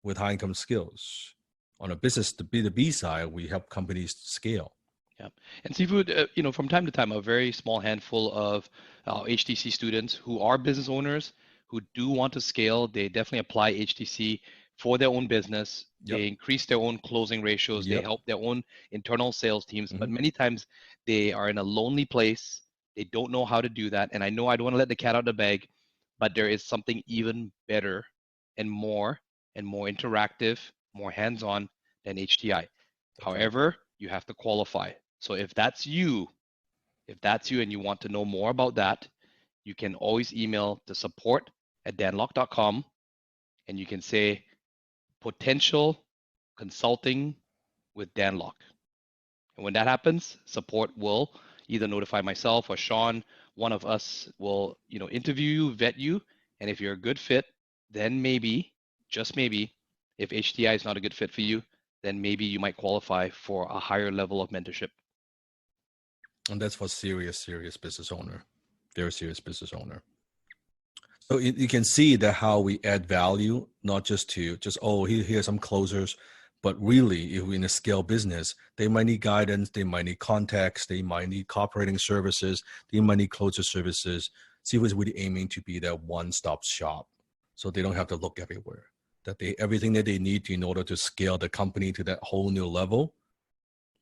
with high income skills. On a business, the B2B side, we help companies scale. Yeah, and Seafood, from time to time, a very small handful of HTC students who are business owners who do want to scale, they definitely apply HTC for their own business. Yep. They increase their own closing ratios. Yep. They help their own internal sales teams. But many times they are in a lonely place. They don't know how to do that. And I know I don't want to let the cat out of the bag. but there is something even better and more interactive, more hands-on than HTI. Okay. However, you have to qualify. So if that's you and you want to know more about that, you can always email to support@danlock.com and you can say potential consulting with Danlock. And when that happens, support will either notify myself or Sean. One of us will, interview you, vet you, and if you're a good fit, then maybe, just maybe, if HTI is not a good fit for you, then maybe you might qualify for a higher level of mentorship. And that's for serious business owner, very serious business owner. So you can see that how we add value, not just to here's some closers, but really if we're in a scale business, they might need guidance, they might need contacts, they might need cooperating services, they might need closer services. Sifu is really aiming to be that one-stop shop, so they don't have to look everywhere. That everything that they need in order to scale the company to that whole new level,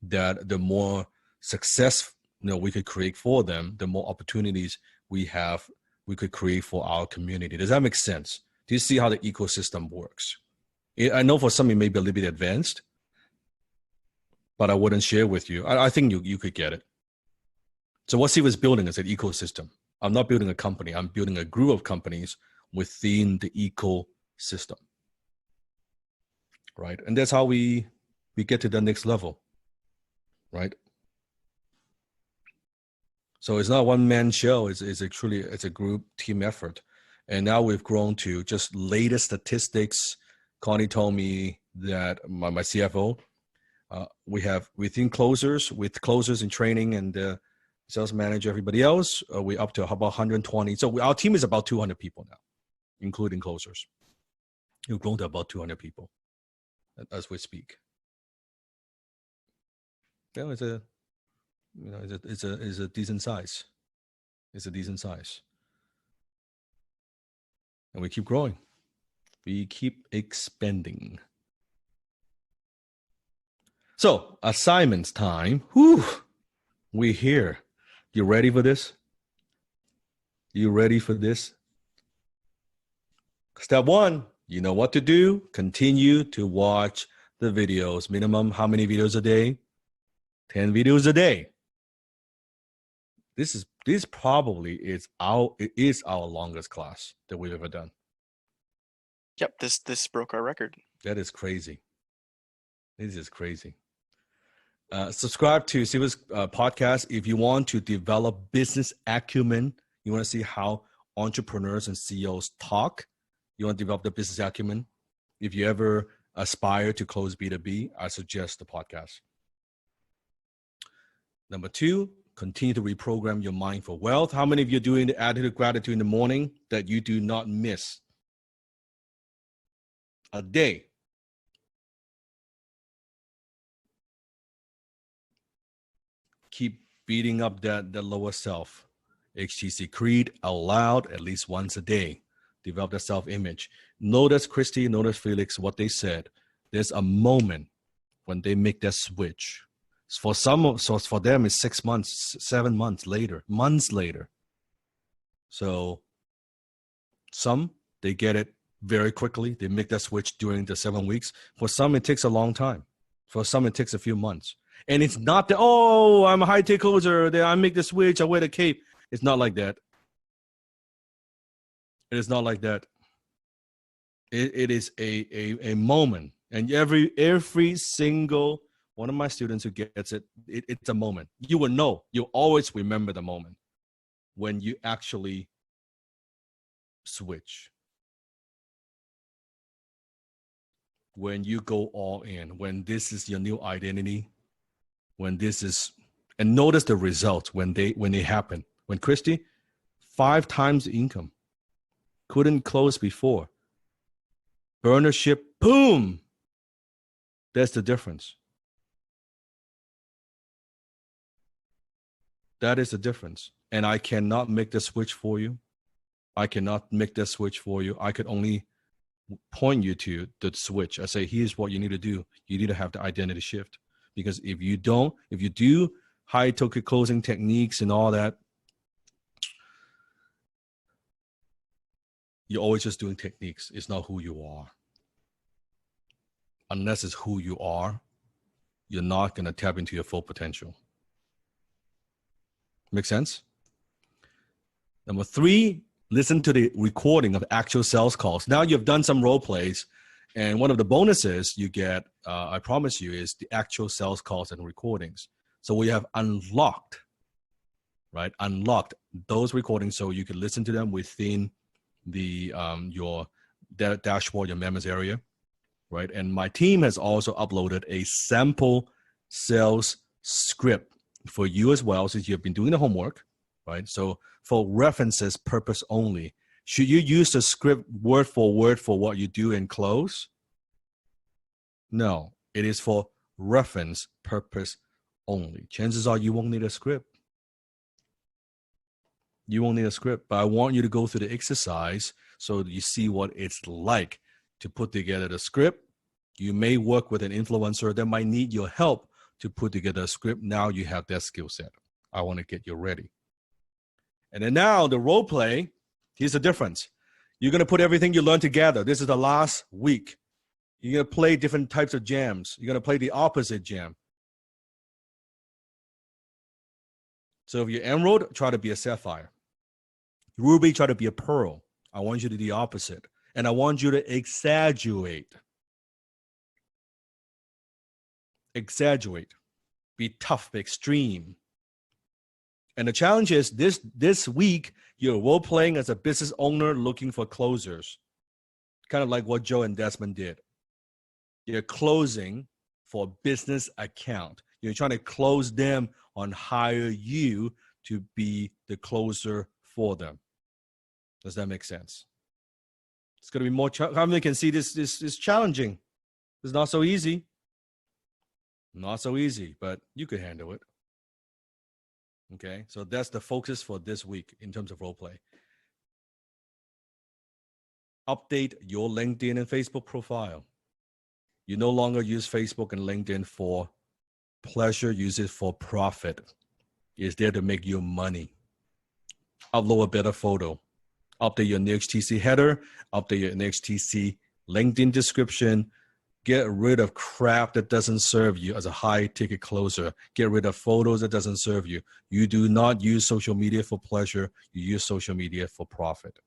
that the more success we could create for them, the more opportunities we could create for our community. Does that make sense? Do you see how the ecosystem works? I know for some it may be a little bit advanced, but I wouldn't share with you. I think you could get it. So what Sifu is building is an ecosystem. I'm not building a company. I'm building a group of companies within the ecosystem, right? And that's how we get to the next level, right? So it's not a one-man show. It's a group team effort. And now we've grown to just latest statistics. Connie told me that my CFO, we have within closers, with closers in training and the sales manager, everybody else, we're up to about 120. So our team is about 200 people now, including closers. We've grown to about 200 people as we speak. Yeah, it's a decent size. It's a decent size. And we keep growing. We keep expanding. So, assignments time. Whew. We're here. You ready for this? You ready for this? Step 1, you know what to do. Continue to watch the videos. Minimum, how many videos a day? 10 videos a day. This probably is our longest class that we've ever done. Yep, this broke our record. That is crazy. This is crazy. Subscribe to Sifu's podcast if you want to develop business acumen. You want to see how entrepreneurs and CEOs talk. You want to develop the business acumen. If you ever aspire to close B2B, I suggest the podcast. Number 2, continue to reprogram your mind for wealth. How many of you are doing the attitude of gratitude in the morning that you do not miss a day? Keep beating up the lower self. HTC Creed out loud at least once a day. Develop that self-image. Notice Christy, notice Felix, what they said. There's a moment when they make that switch. For them, it's 6 months, 7 months later, months later. So some, they get it very quickly. They make that switch during the 7 weeks. For some, it takes a long time. For some, it takes a few months. And it's not that, oh, I'm a high-tech closer, I make the switch, I wear the cape. It's not like that. It is not like that. It is a moment. And every single one of my students who gets it's a moment. You will know. You'll always remember the moment when you actually switch. When you go all in. When this is your new identity. When this is, and notice the results when they happen. When Christy, 5 times the income. Couldn't close before. Burnership, boom. That's the difference. That is the difference. And I cannot make the switch for you. I cannot make that switch for you. I could only point you to the switch. I say, here's what you need to do. You need to have the identity shift. Because if you do high token closing techniques and all that, you're always just doing techniques. It's not who you are. Unless it's who you are, you're not going to tap into your full potential. Make sense? Number 3, listen to the recording of actual sales calls. Now you've done some role plays, and one of the bonuses you get, I promise you, is the actual sales calls and recordings. So we have unlocked, right? Unlocked those recordings so you can listen to them within the your dashboard, your members area, right? And my team has also uploaded a sample sales script for you as well, since you've been doing the homework, right? So for references purpose only, should you use the script word for what you do and close? No, it is for reference purpose only. Chances are you won't need a script. You won't need a script, but I want you to go through the exercise so that you see what it's like to put together the script. You may work with an influencer that might need your help to put together a script. Now you have that skill set. I want to get you ready. And then now the role play, here's the difference. You're going to put everything you learned together. This is the last week. You're going to play different types of jams. You're going to play the opposite jam. So if you're emerald, try to be a sapphire. Ruby, try to be a pearl. I want you to do the opposite. And I want you to exaggerate. Exaggerate. Be tough, be extreme. And the challenge is this week, you're role-playing as a business owner looking for closers. Kind of like what Joe and Desmond did. You're closing for a business account. You're trying to close them on hire you to be the closer for them. Does that make sense? It's going to be more, how many can see this is challenging? It's not so easy. Not so easy, but you could handle it. Okay, so that's the focus for this week in terms of role play. Update your LinkedIn and Facebook profile. You no longer use Facebook and LinkedIn for pleasure, use it for profit. It's there to make you money. Upload a better photo. Update your NXTC header. Update your NXTC LinkedIn description. Get rid of crap that doesn't serve you as a high ticket closer. Get rid of photos that doesn't serve you. You do not use social media for pleasure. You use social media for profit.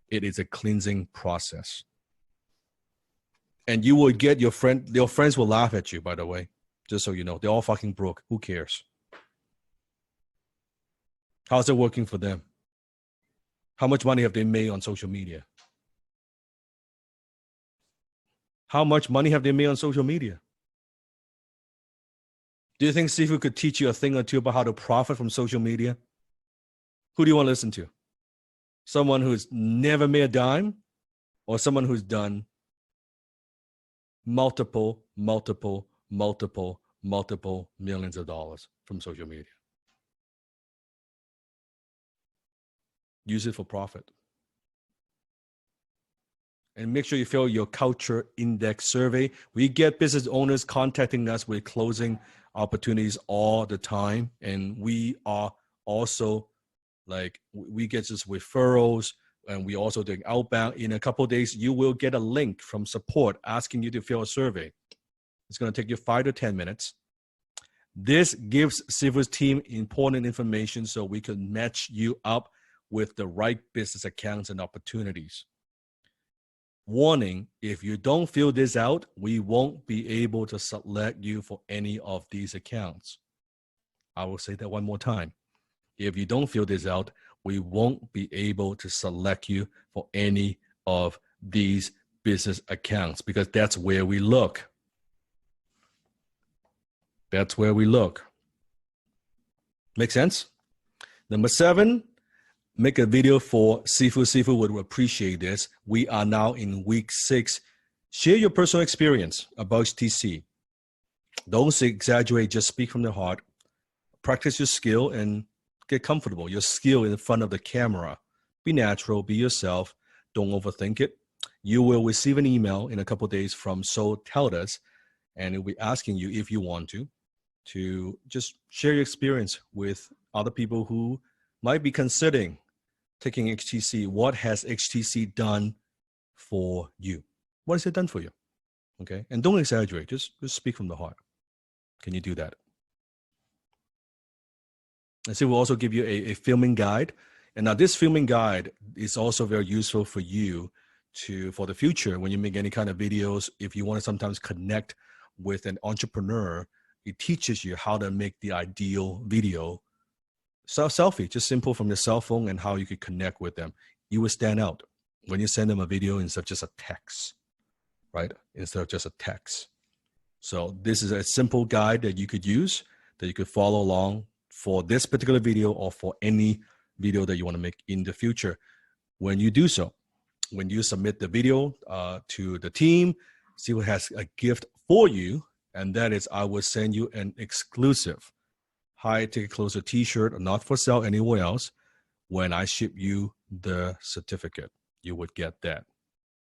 It is a cleansing process. And you will get your friends will laugh at you, by the way, just so you know. They're all fucking broke. Who cares? How's it working for them? How much money have they made on social media? How much money have they made on social media? Do you think Sifu could teach you a thing or two about how to profit from social media? Who do you want to listen to? Someone who's never made a dime, or someone who's done multiple millions of dollars from social media? Use it for profit. And make sure you fill your culture index survey. We get business owners contacting us with closing opportunities all the time. And we are also we get just referrals, and we also doing outbound. In a couple of days, you will get a link from support asking you to fill a survey. It's going to take you 5 to 10 minutes. This gives Sifu's team important information so we can match you up with the right business accounts and opportunities. Warning, if you don't fill this out, we won't be able to select you for any of these accounts. I will say that one more time. If you don't fill this out, we won't be able to select you for any of these business accounts, because that's where we look. That's where we look. Make sense? Number 7, make a video for Sifu. Sifu would appreciate this. We are now in week 6. Share your personal experience about TC. Don't exaggerate, just speak from the heart. Practice your skill and get comfortable. Your skill in front of the camera. Be natural, be yourself. Don't overthink it. You will receive an email in a couple of days from So Tell Us, and it'll be asking you, if you want to just share your experience with other people who might be considering taking HTC, what has HTC done for you? What has it done for you? Okay. And don't exaggerate. Just speak from the heart. Can you do that? And so we'll also give you a filming guide. And now this filming guide is also very useful for you for the future when you make any kind of videos. If you want to sometimes connect with an entrepreneur, it teaches you how to make the ideal video selfie, just simple from your cell phone, and how you could connect with them. You will stand out when you send them a video instead of just a text, right? Instead of just a text. So this is a simple guide that you could use, that you could follow along for this particular video or for any video that you want to make in the future. When you do so, when you submit the video to the team, Steve has a gift for you, and that is I will send you an exclusive High Ticket Closer t-shirt, not for sale anywhere else. When I ship you the certificate, you would get that.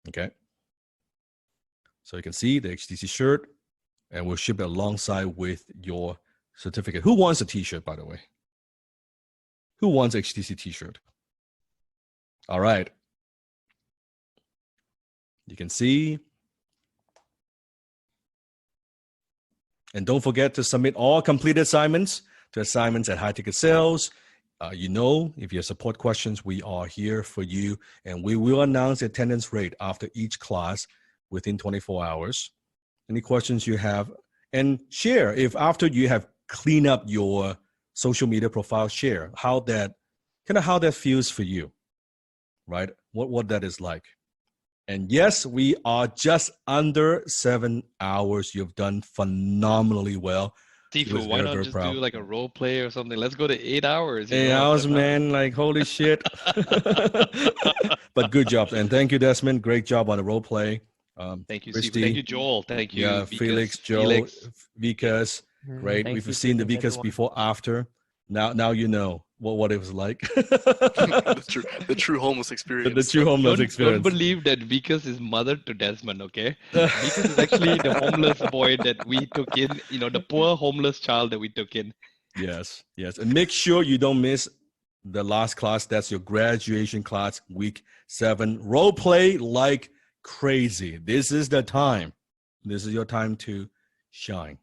Okay. So you can see the HTC shirt, and we'll ship it alongside with your certificate. Who wants a t-shirt, by the way? Who wants HTC t-shirt? All right. You can see. And don't forget to submit all completed assignments to assignments at High Ticket Sales. If you have support questions, we are here for you, and we will announce the attendance rate after each class within 24 hours. Any questions you have, and share if after you have cleaned up your social media profile, share how that feels for you, right? What that is like. And yes, we are just under 7 hours. You've done phenomenally well. Sifu, why not just do like a role play or something? Let's go to 8 hours. 8 hours, man. Like, holy shit. But good job. And thank you, Desmond. Great job on the role play. Thank you, Christy. Sifu. Thank you, Joel. Thank you, Yeah, Vikas, Felix, Joe, Vikas. Great. Thanks, We've seen the thanks, Vikas everyone. before, after. Now you know what it was like. the true homeless experience. The true homeless experience. Don't believe that Vikas is mother to Desmond, okay? Vikas is actually the homeless boy that we took in, the poor homeless child that we took in. Yes. And make sure you don't miss the last class. That's your graduation class, week 7. Role play like crazy. This is the time. This is your time to shine.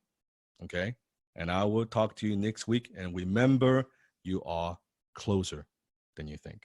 Okay? And I will talk to you next week. And remember, you are closer than you think.